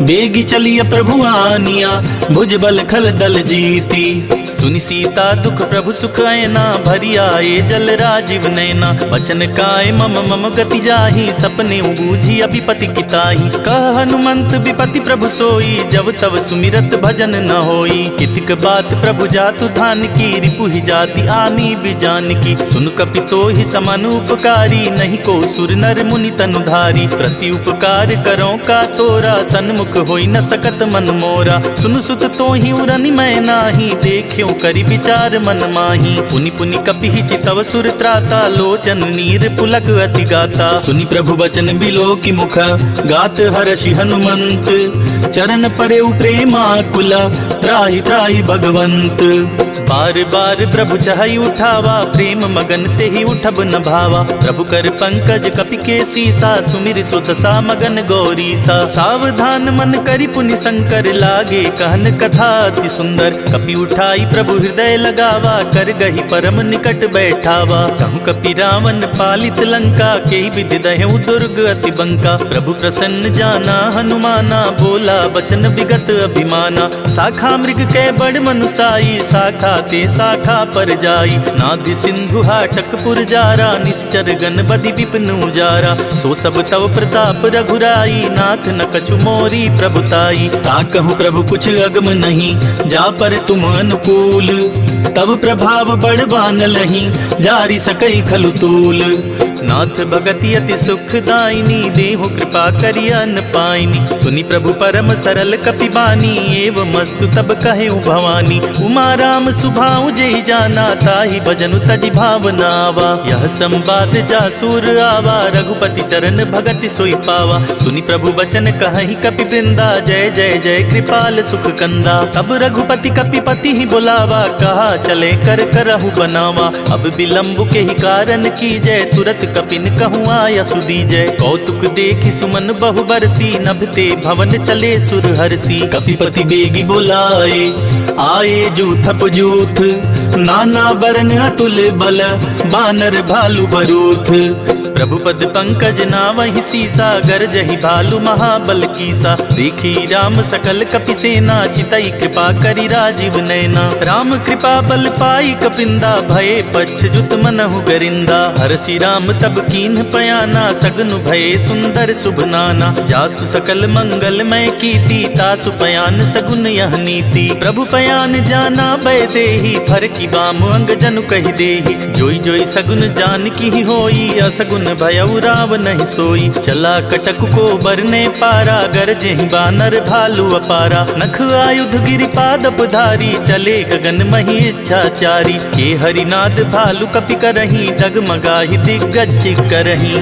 बेगी चलिय प्रभु आनिया, भुज बल खल दल जीती। सुनि सीता दुख प्रभु सुख ऐना, भरी आए जल राजीव नैना। वचन काय मम मम गति जाहि, सपने बूझी अभिपति किताहि। कह हनुमंत विपति प्रभु सोई, जब तब सुमिरत भजन न होई। कितिक बात प्रभु जातु धान की, रिपु ही जाति आनी बिजान की। सुन कपि तोहि समान उपकारी, नहीं को सुर नर मुनि तनुधारी। प्रति उपकार करो का तोरा, सन्मुख होई न सकत मन मोरा। सुन सुत तोहि उरनि मैं नाही, देख्यो करि विचार मन माही। पुनि पुनि कपि चितव सुर त्राता, लोचन नीर पुलक अति गाता। सुनि प्रभु बचन बिलोकि मुख, गात हर्षि हनुमंत। चरण परेउ प्रेमाकुला, त्राहि त्राहि भगवंत। बार बार प्रभु चहई उठावा, प्रेम मगन ते ही उठब न भावा। प्रभु कर पंकज कपि के सीसा, सुमिर सुत सा मगन गौरी सा। सावधान मन करि पुनि शंकर, लागे कहन कथा अति सुंदर। कपि उठाई प्रभु हृदय लगावा, कर गही परम निकट बैठावा। कहूँ कपि रावण पालित लंका, केहि विधि दहेउ दुर्ग अति बंका। प्रभु प्रसन्न जाना हनुमाना, बोला बचन विगत अभिमाना। साखा मृग के बड़ मनुसाई, साखा ते शाखा पर जाई। नादि सिंधु हाटक पुर जारा, निश्चर गण बदि विपिन उजारा। सो सब तव प्रताप रघुराई, नाथ न कछु मोरी प्रभुताई। ताकहु प्रभु कुछ अगम नहीं, जा पर तुम अनुकूल। तब प्रभाव बड़वान लही, जारी सकई खलु तूल। नाथ भगति अति सुखदायिनी, देहु कृपा करि अन पाइनी। सुनि प्रभु परम सरल कपि बानी, एवं मस्तु तब कहे भवानी। उमा राम सुभाऊ जेहि जाना, ताहि भजनु तजि भावनावा। यह संवाद जासुर आवा, रघुपति चरण भगति सोई पावा। सुनि प्रभु बचन कहहि कपि वृंदा, जय जय जय कृपाल सुख कंदा। तब रघुपति कपिपति ही बुलावा, कहा चले कर करहु बनावा। अब विलंब के ही कारण की जय, तुरत कपिन कहूँ आया सुदीजय। कौतुक देखि सुमन बहु बरसी, नभते भवन चले सुर हरसी। कपिपति बेगी बोलाए, आए जूथप जूथ। नाना बरन अतुल बल, बानर भालु बरूथ। प्रभु पद पंकज नावहि सीसा, गरजहि भालु महाबल कीसा। देखी राम सकल कपि सेना, चितई कृपा करि राजीव नैना। राम कृपा बल पाई कपिंदा, भये पच्छजुत मनहु गरिंदा। हरसि राम तब कीन्ह पयाना, सगनु भये सुंदर शुभ नाना। जासु सकल मंगलमय कीर्ति, तासु पयान सगुन यह नीति। प्रभु पयान जाना भय देहि, फर की बाम अंग जनु कहि देहि। जोई जोई सगुन जान की होई, असगुन भयउ राव नहीं सोई। चला कटक को बरने पारा, गरजेहि बानर भालु अपारा। नख आयुध गिरिपादप धारी, चले गगन मही इच्छाचारी। के हरिनाद भालु कपि करही, डगमगाहि दिग्गज चिक्करही।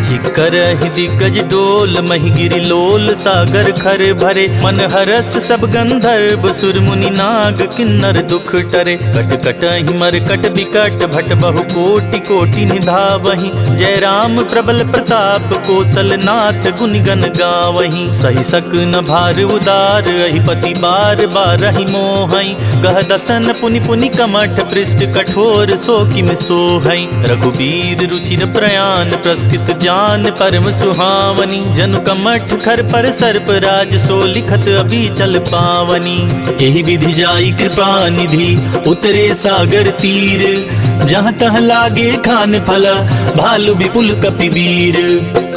चिकर ही दिग्गज डोल मही गिरि लोल सागर खर भरे मन हरस सब गंधर्व सुर मुनि नाग किन्नर दुख टरे कट कट ही मर कट बिकट भट बहु कोटि कोटि निधावहि जय राम प्रबल प्रताप कौशल नाथ गुनि गन गावहि सही सक न भार उदार अहिपति बार बार ही मोहई गह दसन पुनि पुनि कमठ पृष्ठ कठोर सो किम सोहई रघुबीर रुचिर प्रयाण प्रस्थित जान परम सुहावनी जनु कमठ खर पर सर्प राज सो लिखत अभी चल पावनी यही विधि जाई कृपा निधि उतरे सागर तीर जहाँ तह लागे खान फला भालु विपुल कपिवीर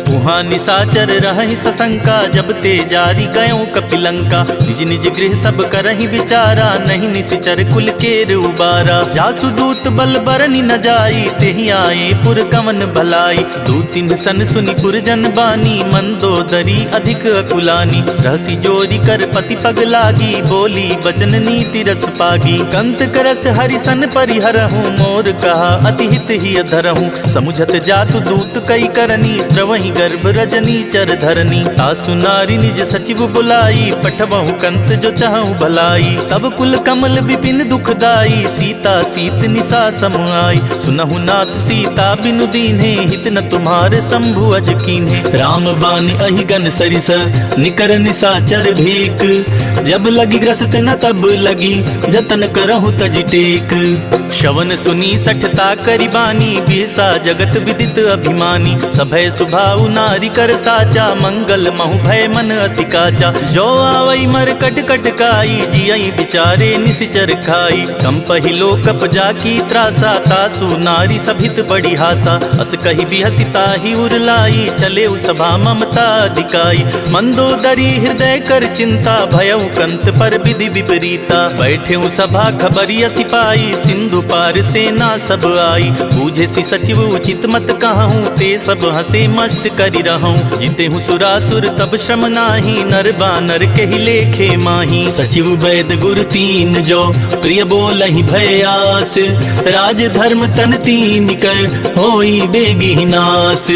वहाँ निशाचर रहि सशंका जब ते जारी गयो कपिलंका निज निज गृह सब करहि विचारा नहीं निशिचर कुल केर उबारा जासु दूत बल बरनि न जाई तेहि आए पुर कवन भलाई दूतिन सन सुनि पुरजन बानी मंदोदरी अधिक अकुलानी रहसी जोरी कर पति पग लागी बोली बचन नीति रस पागी कंत करस हरिसन परिहरहूँ मोर कहा अति हित ही अधरहूँ समुझत जातु दूत कई करनी स्त्रवहि गर्भ रजनी चर धरनी तासु नारी निज सचिव बुलाई पठबहु कंत जो चाहूं भलाई तब कुल कमल विपिन दुखदाई सीता सीत निसा समुआई सुनहु नाथ सीता बिनु दीन्हे हित न तुम्हारे शंभु अज कीन्हे राम बान अहि गन सरिस निकर निसाचर भेक जब लगी ग्रस्त न तब लगी जतन करहु तज टेक श्रवण सुनी सठता करिबानी बिरसा जगत विदित अभिमानी सभय सुभाउ नारी कर साचा मंगल महु भय मन अति काचा जो आवई मर कट कट काई जियई बिचारे निसिचर खाई कम पहिलो कप जाकी त्रासा तासु नारी सभित बड़ी हासा अस कही बिहसिता ही उरलाई चले सभा ममता दिकाई मंदोदरी हृदय कर चिंता भयउ कंत पर विधि विपरीता बैठे सभा खबरिया सिपाही सिंधु पार सेना सब आई बूझे सी सचिव उचित मत कहूँ ते सब हंसे मस्त करी रहूं जिते हूँ सुरासुर तब श्रम नाही नर बानर के ही लेखे माही सचिव वैद गुर तीन जो प्रिय बोलहि भयास राज धर्म तन तीन कर होई बेगी नास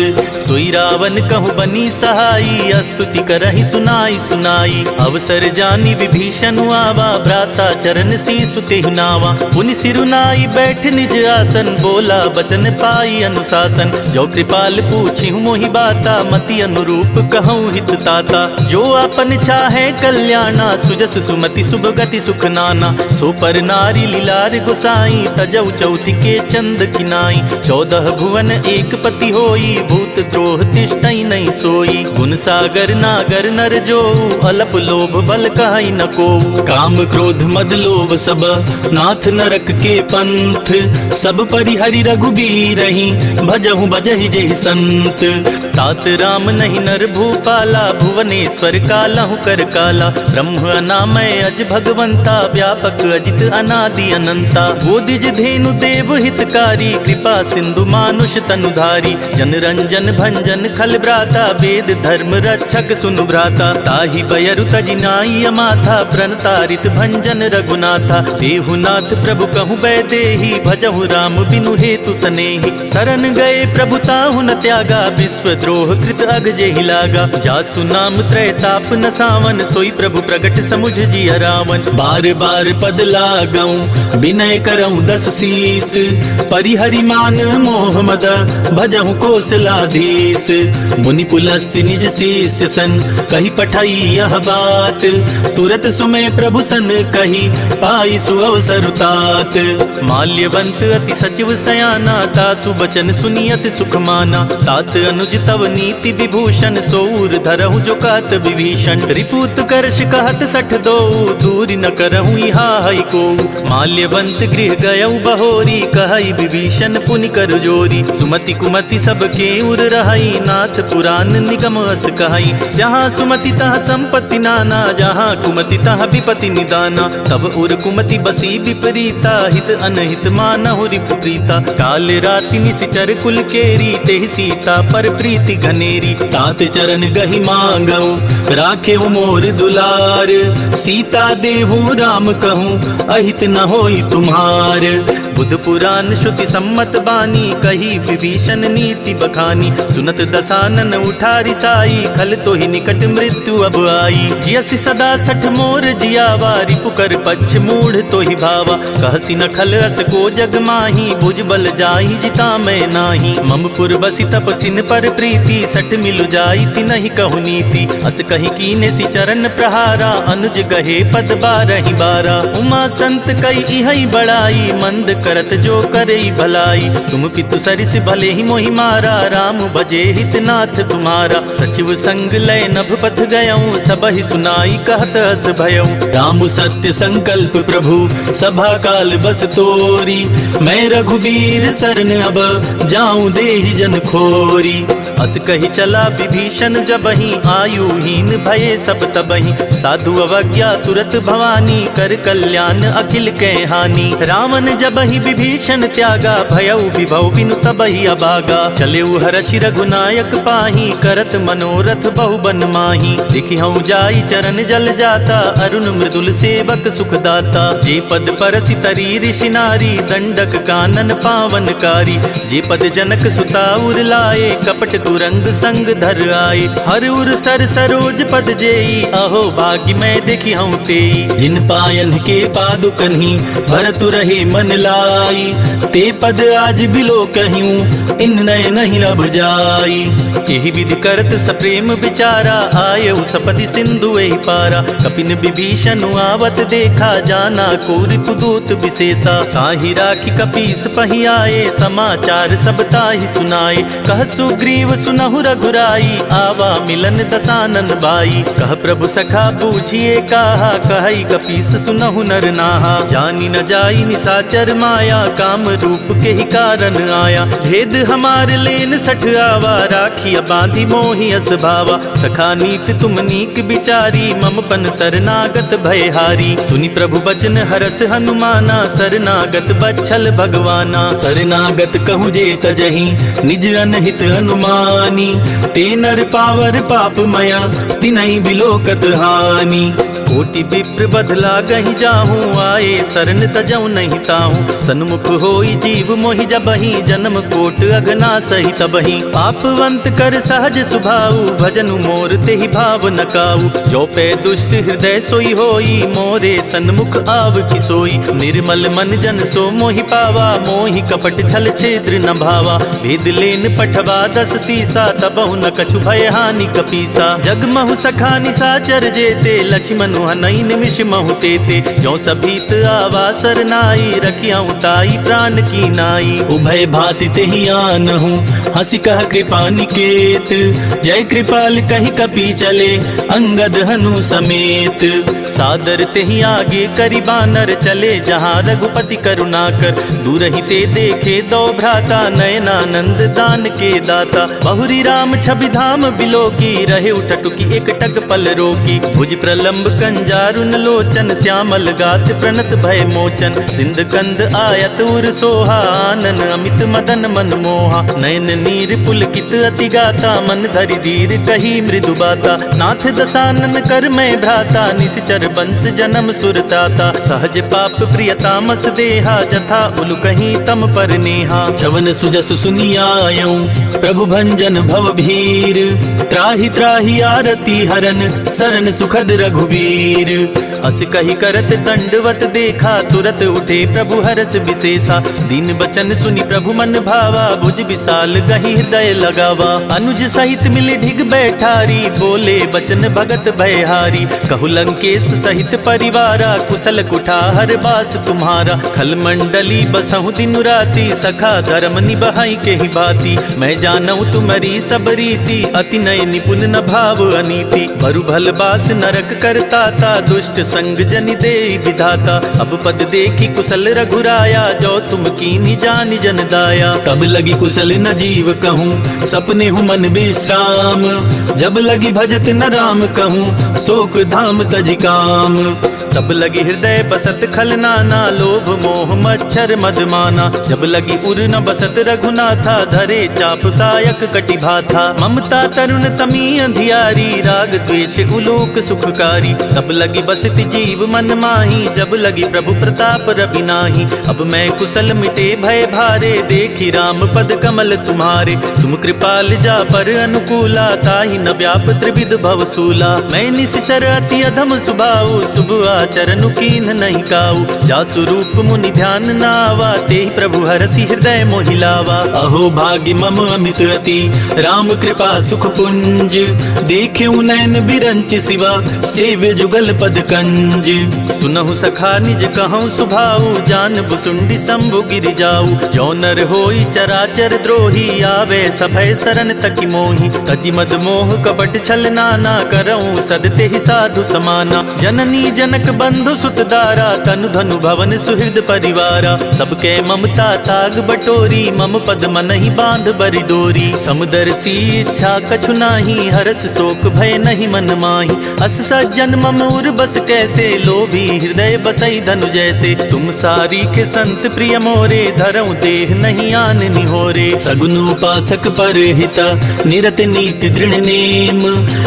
सोई रावण कहु बनी सहाई स्तुति करहि सुनाई सुनाई अवसर जानी विभीषण आवा भ्राता चरण शीसु तेहि नावा पुनि सिरुनाई बैठ निज आसन बोला बचन पाई अनुशासन जो कृपाल पूछी मोहि बाता मति अनुरूप कहूँ हित ताता जो अपन चाहे कल्याणा सुजस सुमति शुभ गति सुख नाना सो पर नारी लीलार गुसाई तजऊ चौथी के चंद किनाई 14 भुवन एक पति होई भूत द्रोह तिष्ठई नहीं सोई गुण सागर नागर नर जो अलप लोभ बल कहाई न को काम क्रोध मद लोभ सब नाथ नरक के पंथ सब परिहरि रघुबीर रही भजहु बजहि जेहि संत तात राम नहीं नर भूपाला भुवनेश्वर कालहु कर काला ब्रह्म अनामय अज भगवंता व्यापक अजित अनादि अनंता बोधिज धेनु देव हितकारी कृपा सिंधु मानुष तनुधारी जन रंजन भंजन खल भ्राता वेद धर्म रक्षक सुनु भ्राता ताहि बयरु तजिनाई अमाथा प्रणतारित भंजन रघुनाथा देहुनाथ प्रभु कहु बैदेहि भजहु राम बिनु हेतु सनेहि शरण गए प्रभु ताहु न त्यागा विश्व द्रोह कृत अग जेहि लागा जासु नाम त्रैताप न सावन सोई प्रभु प्रगट समुझ जिय रावण बार बार पद लागऊं विनय करऊं 10 शीस परिहरि मान मोह मद भजहु कौशलाधीश मुनि पुलस्त्य निज शिष्य सन कही पठाई यह बात तुरत सुमय प्रभु सन कही पाई सुअवसर तात माल्यवंत अति सचिव सयाना तासु बचन सुनियत सुख माना तात अनुज तव नीति विभूषण सौर धरहु जो कात विभीषण रिपुत करश कहत 62 दूरी न करहु इहा हई को माल्यवंत गृह गयउ बहोरी कहई विभीषण पुनि कर जोरी सुमति कुमति सब के उर रहई नाथ पुराण निगम अस कहई जहाँ सुमति तहाँ संपत्ति नाना जहाँ कुमति तह विपति निदाना। तब उर कुमति बसी विपरीता, हित अनहित मानहु रिपु प्रीता। काल राति निशिचर कुल केरी, तेहि सीता पर प्रीति घनेरी। तात चरण गहि मांगऊ, राखे मोर दुलार। सीता देहु राम कहूँ, अहित न होई तुम्हार। बुध पुराण श्रुति सम्मत बानी, कही विभीषण नीति बखानी। सुनत दसानन उठारी साई, खल तो ही निकट मृत्यु अब आई। जियसि सदा सठ मोर जियावा, रिपुकर पक्ष मूढ़ तो ही भावा। कहसी न खल अस को जग माही, भुज बल जाहि जिता मैं नाही। ममपुर बसी तपसिन पर प्रीति, सठ मिलु जाई ति नहीं कहु नीति। अस कहीं कीने सि चरण प्रहारा, अनुज गहे पद बारहि बारा। उमा संत कई इहई बड़ाई, मंद करत जो करई भलाई। तुम पितु सरिस भले ही मोहि मारा, राम भजे हित नाथ तुम्हारा। सचिव संग लय नभ पथ गयऊँ, सबहि सुनाई कहत अस भयऊँ। राम सत्य संकल्प प्रभु, सभा काल बस तोरी। मैं रघुबीर सरन अब, जाऊं देहि जन खोरी। अस कही चला विभीषण जबहि, आयुहीन भये सब तबहि। साधु अवज्ञा तुरत भवानी, कर कल्याण अखिल कै हानि। रावण जबहि विभीषण त्यागा, भयउ विभव बिनु तबहि अभागा। चले हर्षि रघुनायक पाही, करत मनोरथ बहु बन माही। देखिहउँ जाई चरण जल जाता, अरुण मृदुल सेवक सुखदाता। जे पद परसि तरी ऋषि नारी, दंडक कानन पावनकारी। जे पद जनक सुता उर लाए, कपट तुरंग संग धर आए। हर उर सर सरोज पद जेई, अहो भाग्य मैं देखी हूँ तेई। जिन पायन के पादुकन्ही, भरत रहे मन लाई। ते पद आज बिलो कहियूं, इन नय नहीं लब जाई। यही विधि करत सप्रेम विचारा, आयउ सपदि सिंधु एहि पारा। कपिन विभीषण आवत देखा, जाना को रिपुदूत विशेषा। ताहि राखी कपीस पहि आए, समाचार सब ताहि सुनाए। कह सुग्रीव सुनहु रघुराई, आवा मिलन दसानन बाई। कह प्रभु सखा बूझिए काहा, कहई कपीस सुनहु नर नाहा। जानी न जाई निसाचर माया, काम रूप के ही कारण आया। भेद हमार लेन सठ आवा, राखिया बांधी मोहि अस भावा। सखा नीत तुम नीक बिचारी, मम पन शरणागत भयहारी। सुनि प्रभु बचन हरस हनुमाना, शरणागत बच्छल भगवाना। शरणागत कहूँ जे तजहि, निज अनहित हनुमानी। ते नर पावर पाप मया, तिनहि बिलोकत हानि। कोटि विप्र बदला गहि जाहूँ, आए शरण तजऊ नहीं ताहूँ। सन्मुख होई जीव मोहि जबहि, जन्म कोट अगना सही तबहि। पापवंत कर सहज सुभाऊ, भजनु मोर तेहि भाव न काऊ। जो पे दुष्ट हृदय सोई होई, मोरे सन्मुख आव की सोई। निर्मल मन जन सो मोहि पावा, मोहि कपट छल छेद्र न भावा। भेद लेन पठवा दस सीसा, तबहु न कछु भय हानि कपीसा। जगमहु सखा निसाचर जेते, लक्ष्मण हनई निमिष महु तेते। जो सभीत आवा सरनाई, रखियाऊँ ताई प्राण की नाई। उभय भाति तेहि आनहु, हंसी कह कृपा निकेत। जय कृपाल कहि कपि चले, अंगद हनु समेत। सादर तेहि आगे करि बानर, चले जहाँ रघुपति करुणाकर। दूर ही ते देखे दो भ्राता, नयनानंद दान के दाता। बहुरी राम छवि धाम बिलोकी, रहे उठटुकी एक टक पल रोकी। भुज प्रलंब कंजारुन लोचन, श्यामल गात प्रणत भय मोचन। सिंध कंद आयत उर सोहा, आनन अमित मदन मन मोहा। नयन नीर पुलकित अति गाता, मन धरि धीर कही मृदु बाता। नाथ दसानन कर मैं भ्राता, निश्चर बंस जन्म सुरताता। सहज पाप प्रियतामस देहा, जथा उलु कहीं तम पर नेहा। चवन सुजस सुनियायऊँ, प्रभु भंजन भव भीर। त्राहि त्राहि आरती हरन, सरन सुखद रघुबीर। अस कही करत दंडवत देखा, तुरत उठे प्रभु हरस विशेषा। दीन बचन सुनि प्रभु मन भावा, भुज विशाल गहि हृदय लगावा। अनुज सहित मिले ढिग बैठारी, बोले बचन भगत भयहारी। कहु लंकेश सहित परिवारा, कुशल कुठार बास तुम्हारा। खल मंडली बसहु दिन राति, सखा धर्म निबहाई के ही भांति। मैं जानऊ तुम्हारी सब रीति, अति नय निपुण न भाव अनीति। बरु भल बास नरक करता ता, दुष्ट संग जनि दे विधाता। अब पद देखी कुशल रघुराया, जो तुम कीनी जानि जन दाया। तब लगी कुशल न जीव कहूँ, सपने हूँ मन विश्राम। जब लगी भजत न राम कहूँ, शोक धाम तज काम। तब लगी हृदय बसत खल नाना, लोभ मोह मच्छर मदमाना। जब लगी उर न बसत रघुनाथा, धरे चाप सायक कटि भाथा। ममता तरुण तमी अंधियारी, राग द्वेष उलोक सुखकारी। तब लगी बसत जीव मन माही, जब लगी प्रभु प्रताप रवि नाही। अब मैं कुशल मिटे भय भारे, देखी राम पद कमल तुम्हारे। तुम कृपाल जा पर अनुकूला, ताहि न व्याप त्रिविध भवसूला। मैं निश्चर अति अधम सुभाऊ, शुभ चरण कीन नहीं काऊ। जासु रूप मुनि ध्यान नावा, तेहि प्रभु हरसि हृदय मोहिलावा। अहो भाग्य मम अमित अति, राम कृपा सुख पुंज। देखे नयन बिरंच सिवा, सेव्य जुगल पद कंज। सुनहु सखा निज कहूँ सुभाऊ, जान बुसुंडी शंभु गिरि जाऊ। जो नर होई चराचर द्रोही, आवे सभय शरण तकि मोहि। तजि मद मोह कपट छल नाना, करऊँ सदते ही साधु समाना। जननी जनक बंधु सुत दारा, तनु धनु भवन सुहृद परिवारा। सबके ममता ताग बटोरी, मम पद मन ही बांध बरि डोरी। समुदर सी इच्छा कछु नाही, हरस शोक भय नहीं मन माही। अस सज्जन मम उर बस कैसे, लोभी हृदय बसई धनु जैसे। तुम सारी के संत प्रिय मोरे, धरऊं देह नहीं आन निहोरे। सगुन उपासक पर हिता, निरत नीति दृढ़ नेम।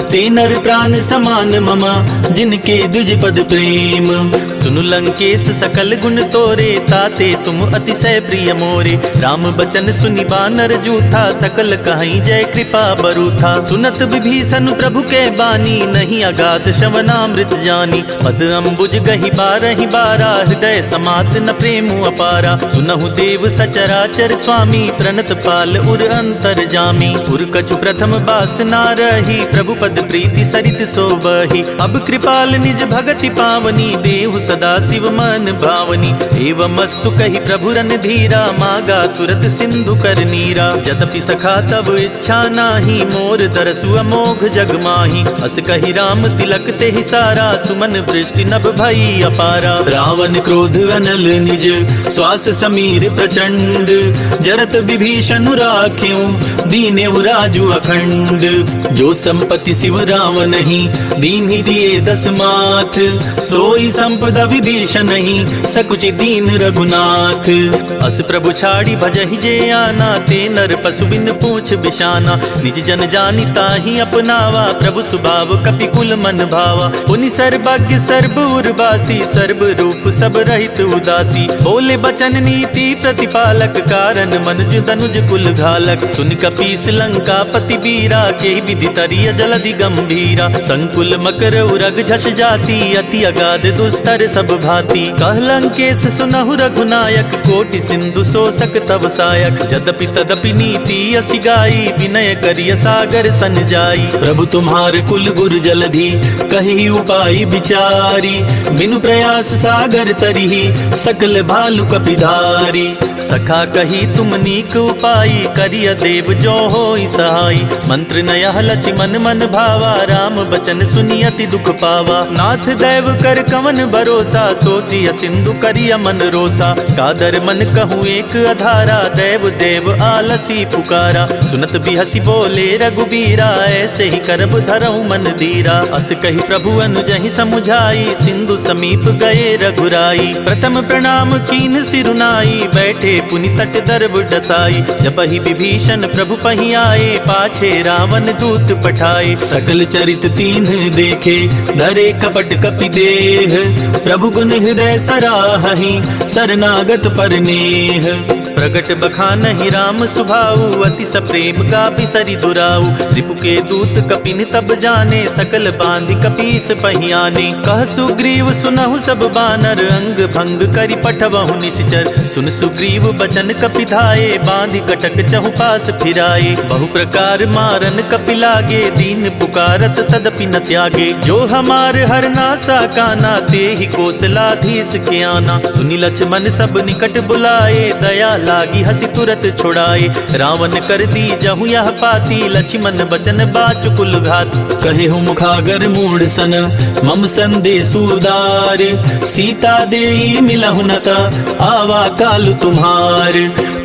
ते नर प्राण समान ममा, जिनके द्विज पद प्रेम। सुनु लंकेश सकल गुण तोरे, ताते तुम अतिशय प्रिय मोरे। राम बचन सुनि बानर जूथा, सकल कहीं जय कृपा बरूथा। सुनत विभीषण प्रभु के बानी, नहीं अगाध श्रवणामृत जानी। पद अम्बुज गहि बारहि बारा, हृदय समात न प्रेम अपारा। सुनहु देव सचराचर स्वामी, प्रणत पाल उर अंतर जामी। उर कछु प्रथम बास ना रही, प्रभु पद प्रीति सरित सोबहि। अब कृपाल निज भगति पावनी, देहु सदा शिव मन भावनी। एवं मस्तु कही प्रभु रन धीरा, मागा तुरत सिंधु कर नीरा। यद्यपि सखा तब इच्छा नाही, मोर दरसु अमोघ जग माही। अस कही राम तिलक ते ही सारा, सुमन वृष्टि नभ भई अपारा। रावण क्रोध अनल निज, श्वास समीर प्रचंड। जरत विभीषण राख्यों, दीनेउ राजु अखंड। जो संपत्ति शिव रावण ही, दीन ही दिए दस माथ। सोई संपदा विभीषण नहीं, सकुचि दीन रघुनाथ। अस प्रभु छाड़ी भजहि जे आना, ते नर पशु बिन पूछ बिशाना। निज जन जानि ताहि अपनावा, प्रभु सुभाव कपि कुल मन भावा। पुनि सर्वज्ञ सर्व उर्वासी, सर्व रूप सब रहित उदासी। बोले बचन नीति प्रतिपालक, कारण मनुज तनुज कुल घालक। सुन कपीस लंका पति बीरा, के विधि तरिय जलधि गंभीरा। संकुल मकर उरग झस जाति, अति अगाध दुस्तर सब भांति। कह लंकेश सुनहु रघुनायक, कोटि सिंधु शोषक तव सायक। यद्यपि तदपि नीति असि गाई, विनय करिय सागर सन जाई। प्रभु तुम्हार कुल गुर जलधि, कही उपाय विचारी। बिनु प्रयास सागर तरिहि, सकल भालु कपिधारी। सखा कही तुम नीक उपाय, करिय देव जो होई सहाय। मंत्र नयह लछि मन मन भावा, राम बचन सुनि अति दुख पावा। नाथ दैव कर कवन भरोसा, सोचिय सिंधु करिय मन रोसा। कादर मन कहूँ एक अधारा, दैव देव आलसी पुकारा। सुनत बिहसी बोले रघुबीरा, ऐसे ही करब धरऊं मन धीरा। अस कही प्रभु अनुजहि समुझाई, सिंधु समीप गए रघुराई। प्रथम प्रणाम कीन सिरुनाई, बैठे पुनि तट दर्ब डसाई। जपहि विभीषण प्रभु पहि आए, पाछे रावण दूत पठाए। सकल चरित तीन देखे, धरे कपट कपि देह। प्रभु गुण हृदय सराहहि, शरणागत पर नेह। प्रगट बखानहि राम सुभाऊ, अति सप्रेम का बिसरि दुराऊ। रिपु के दूत कपिन तब जाने, सकल बांधि कपीस पहियाने। कह सुग्रीव सुनहु सब बानर, अंग भंग करि पठवहु निश्चर। सुन सुग्रीव सुग्रीव बचन कपिधाये, बांधि कटक चहुपास फिराए। बहु प्रकार मारन कपि लागे, दीन पुकारत तदपि न त्यागे। जो हमार हरनासा काना, ते ही कौशलाधीश के आना। सुनि लक्ष्मण सब निकट बुलाए, दया लागी हसी तुरत छुड़ाए। रावण कर दी जहु यह पाती, लक्ष्मण बचन बाचुकुल घात। कहे हूँ मुखागर मूढ़ सन, मम संदेश उदार। सीता देई मिलहु न ता, आवा काल तुम्हार।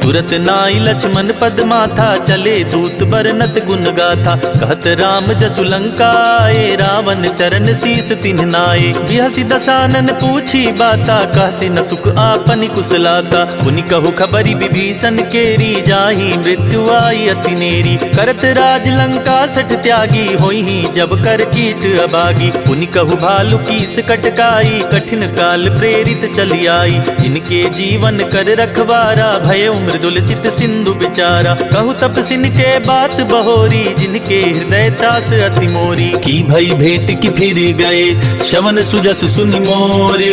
तुरत नाई लक्ष्मण पद माथा, चले दूत बरनत गुण गाथा। कहत राम जसु लंका आए, रावण चरण शीस तिन्ह नाए। बिहसी दसानन पूछी बाता, कहसी न सुख आपन कुशलाता। पुनि कहु खबरी विभीषण केरी, जाहि मृत्यु आई अति नेरी। करत राज लंका सठ त्यागी, होई जब कर कीट अभागी। पुनि कहु भालु कीस कटकाई, कठिन काल प्रेरित चली आई। इनके जीवन कर रखवारा, भय मृदुल चित सिंधु विचारा। कहु तपसिन के बात बहोरी, जिनके हृदय त्रास अति मोरी। की भई भेंट की फिर गए, श्रवण सुजस सुनि मोर।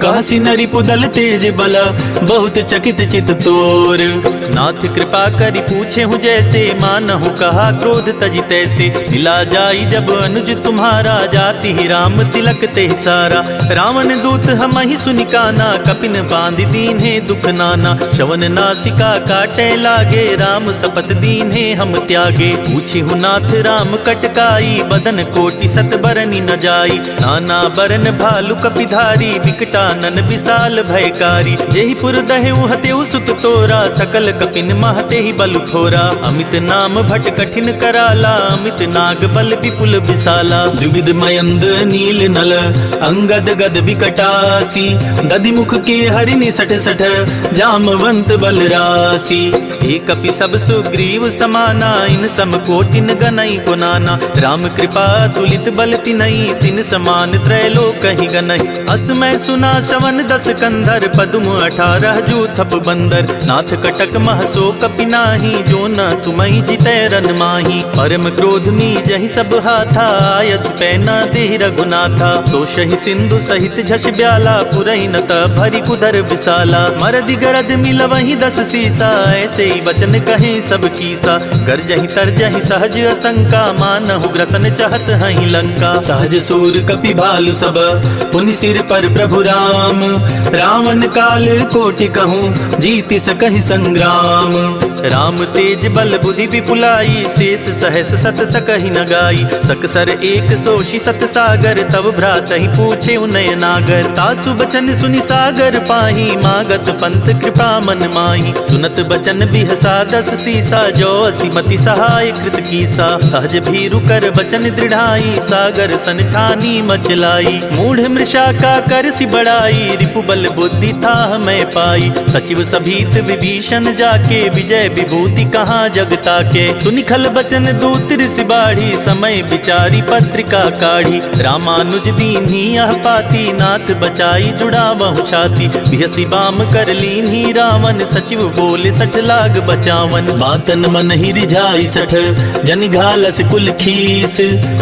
कहसी नरि पुदल तेज बला, बहुत चकित चित तोर। नाथ कृपा करि पूछे हूँ जैसे, मानहु कहा क्रोध तजि तैसे। मिला जाई जब अनुज तुम्हारा, जाति ही राम तिलक ते सारा। रावण दूत हम ही सुनि काना, कपिन बांधि दीन्हे दुख नाना। श्रवण नासिका काटे लागे, राम सपत दीन्हे हम त्यागे। पूछी हूँ नाथ राम कटकाई, बदन कोटि सत बरनी न जाई। नाना बरन भालु कपिधारी, विकटानन विशाल भयकारी। जेहि पुर दहेउ हतेउ सुत तोरा, सकल कपिन महते ही बल थोरा। अमित नाम भट कठिन कराला, अमित नाग बल विपुल विशाला। द्विविध मयंद नील नल, अंगद गद विकटासी। दधिमुख के हरिनि सठ सठ, जामवंत बल रासी। एक कपि सब सुग्रीव समाना, इन सम कोटिन गनई गुनाना। राम कृपा तुलित बल तिनई, तिन समान त्रैलोक ही गनई। असमय सुना श्रवण दस कंधर, पदुम 18 जू थप बंदर। नाथ कटक महसो कपि नाही, जो न तुमहि जितै रन माही। परम क्रोध में जहि सब हाथा, आयस पैना देहि रघुनाथा। तो शहि सिंधु सहित झस ब्याला, पुरहि न त भरि कुदर विशाला। मरदि गरद मिल वही 10 सीसा, ऐसे ही वचन कहे सब कीसा। गरजहि तरजहि सहज असंका, मानहु ग्रसन चाहत हहि लंका। सहज सूर कपि भालु सब, पुनि सिर पर प्रभु राम। रावण काल कोटि कहूँ, जीति सकहि संग्राम। राम तेज बल बुद्धि विपुलाई, शेष सहस सत सकहि न गाई। सकसर एक सोषि सत सागर, तब भ्रातहि पूछे उनय नागर। तासु बचन सुनि सागर पाही, मागत पंथ कृपा मन माही। सुनत बचन बिहसा 10 सीसा, जो असिमति सहाय कृत कीसा। सहज भीरु कर बचन दृढ़ाई, सागर सन ठानी मचलाई। मूढ़ मृषा का कर सि बड़ाई, रिपु बल बुद्धि था मैं पाई। सचिव सभीत विभीषण जाके, विजय विभूति कहाँ जगता के। सुनिखल बचन दूत ऋषि बाढ़ी, समय विचारी पत्रिका काढ़ी। रामानुज दीन्ही यह पाती, नाथ बचाई जुड़ा बहु छाती। बिहसी बाम कर लीन्ही रावण, सचिव बोले 60 लाग बचावन। बातन मन ही रिझाई 60, जन घालस कुल खीस।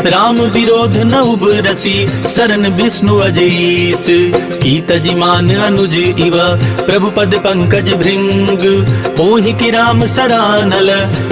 राम विरोध न उबरसी, शरण विष्णु अजीस। की तजिमान अनुज इव, प्रभु पद पंकज भृंग। ओहि की राम सरानल,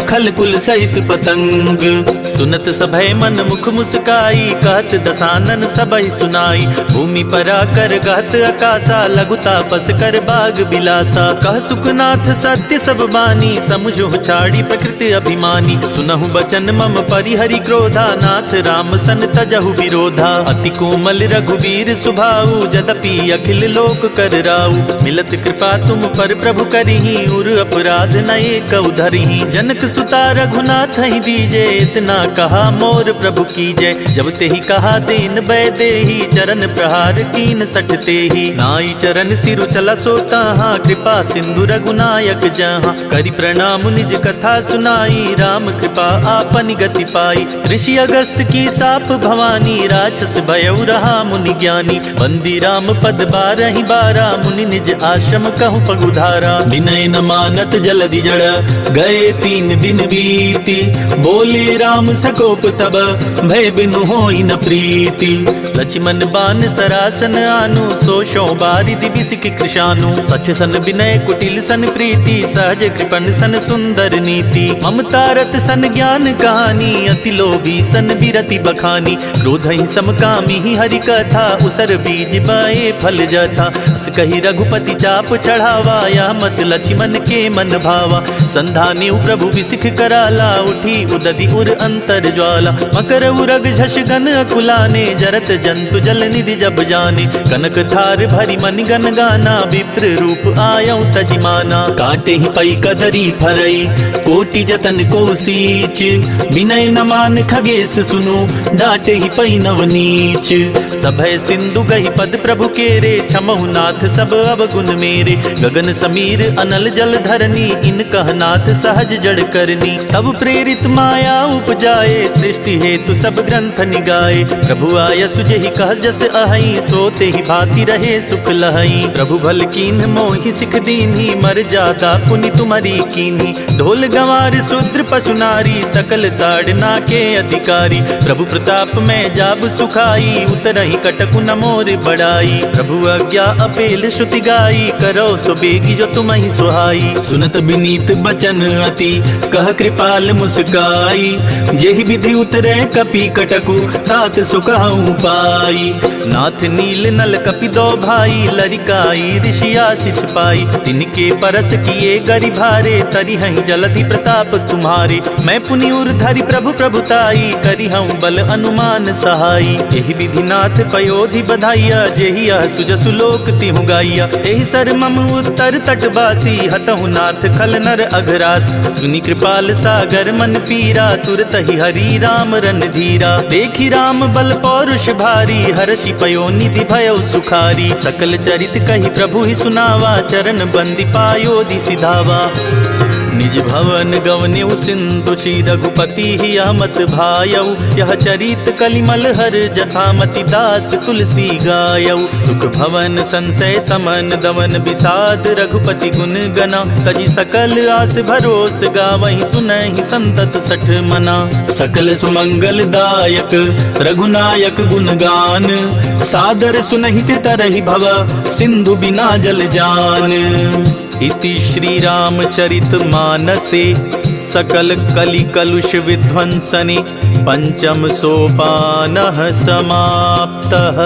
खल कुल सहित पतंग। सुनत सभय मन मुख मुस्काई, कहत दसानन सबहि सुनाई। भूमि परा कर गहत आकाशा, लघु तापस कर बाग बिलासा। कह सुखनाथ सत्य सब बानी, समुझो छाड़ी प्रकृति अभिमानी। सुनहु बचन मम परिहरि क्रोधा, नाथ राम सन तजहु विरोधा। अति कोमल रघुवीर सुभाऊ, जदपि अखिल लोक कर राऊ। मिलत कृपा तुम पर प्रभु करिहि, उर अपराध नये कउ धरिहि। जनक सुता रघुनाथ ही दीजे, इतना कहा मोर प्रभु कीजय। जब ते ही कहा दीन बै देहि, चरण प्रहार कीन 60 तेहि। नाई चरण सिरु चला सोता, कृपा सिंधु रघुनायक जहाँ। करि प्रणाम निज कथा सुनाई, राम कृपा आपन गति पाई। ऋषि अगस्त की साप भवानी, राक्षस भयउ रहा मुनि ज्ञानी। बंदी राम पद बारहि बारा, मुनि निज आश्रम कहु पगुधारा। विनय न मानत जलधि जड़, गए 3 दिन बीती। बोले राम सकोप तब, भय बिनु होई न प्रीति। लक्ष्मण बान सरासन आनु, सोशो बारिधि बिसिक कृशानु। सच सन विनय कुटिल सन प्रीति, सहज कृपण सन सुंदर नीति। ममता रत सन ज्ञान कहानी, अति लोभी सन विरति बखानी। क्रोध ही समकामी ही हरि कथा, उसर बीज बाए फल जथा। अस कही रघुपति चाप चढ़ावा, या मत लक्ष्मण के मन भावा। संधानी प्रभु विसिख कराला, उठी उदधि उर अंतर ज्वाला। मकर उरग झष गन अकुलाने, जरत जंतु जल निधि जब जाने। कनक धार भरी मन गन गाना, विप्र रूप आयौ तजिमाना। काटे ही पई कदरी फरई, कोटि जतन को सीच। विनय न मान खगेश सुनो, डाटे ही पई नवनीच। सभय सिंधु गही पद प्रभु केरे, क्षमहु नाथ सब अवगुण मेरे। गगन समीर अनल जल धरनी, इन कहनाथ सहज जड़ करनी। तब प्रेरित माया उपजाए, सृष्टि हेतु सब ग्रंथ निगाए। प्रभु आय सुजहि कह जस अहई, सोते ही भांति रहे सुख लहई। प्रभु भल कीन्ह मोहि सिख दीन्ही, मर जादा पुनि तुम्हारी कीन्ही। ढोल गंवार शूद्र पशु नारी, सकल ताड़ना के अधिकारी। प्रभु प्रताप में जाब सुखाई, उतरहि कटकु न मोर बड़ाई। प्रभु आज्ञा अपेल श्रुति गाई, करो सो बेगी जो तुम्हि सुहाई। सुनत विनीत बचन अति, कह कृपाल मुस्काई। जेहि विधि उतरे कपि कटकु, तात सुखहु पाई। नाथ नील नल कपि दो भाई, लरिकाई ऋषि आशीष पाई। तिनके परस किए गरि भारे, तरिहहि जलधि प्रताप तुम्हारे। मैं पुनि उर धरि प्रभु प्रभुताई, करिहउँ बल अनुमान सहाई। एहि विधि नाथ पयोधि बधाइया, जेहि यह सुजसु लोक तिहु गाइया। एहि सर मम उत्तर तटवासी, हतहु नाथ खल नर अघरास। सुनि कृपाल सागर मन पीरा, तुरत ही हरि राम रन धीरा। देखि राम बल पौरुष भारी, हर्षि पयो निधि भयउ सुखारी। सकल चरित कहि प्रभु ही सुनावा, चरण बंदी पायोधि सिधावा। निज भवन गवन्यु सिंधु, श्री रघुपति ही अहमत भायऊ। यह चरित कलिमल हर, जथामति दास तुलसी गायऊ। सुख भवन संशय समन, दमन विषाद रघुपति गुण गना। तजि सकल आस भरोस, गावहि सुनहि संतत सठ मना। सकल सुमंगल दायक रघुनायक गुणगान, सादर सुनहित तरहि भव, सिंधु बिना जल जान। इति श्री रामचरित मानसे, सकल कलि कलुष विध्वंसने। पंचम सोपानः समाप्तः।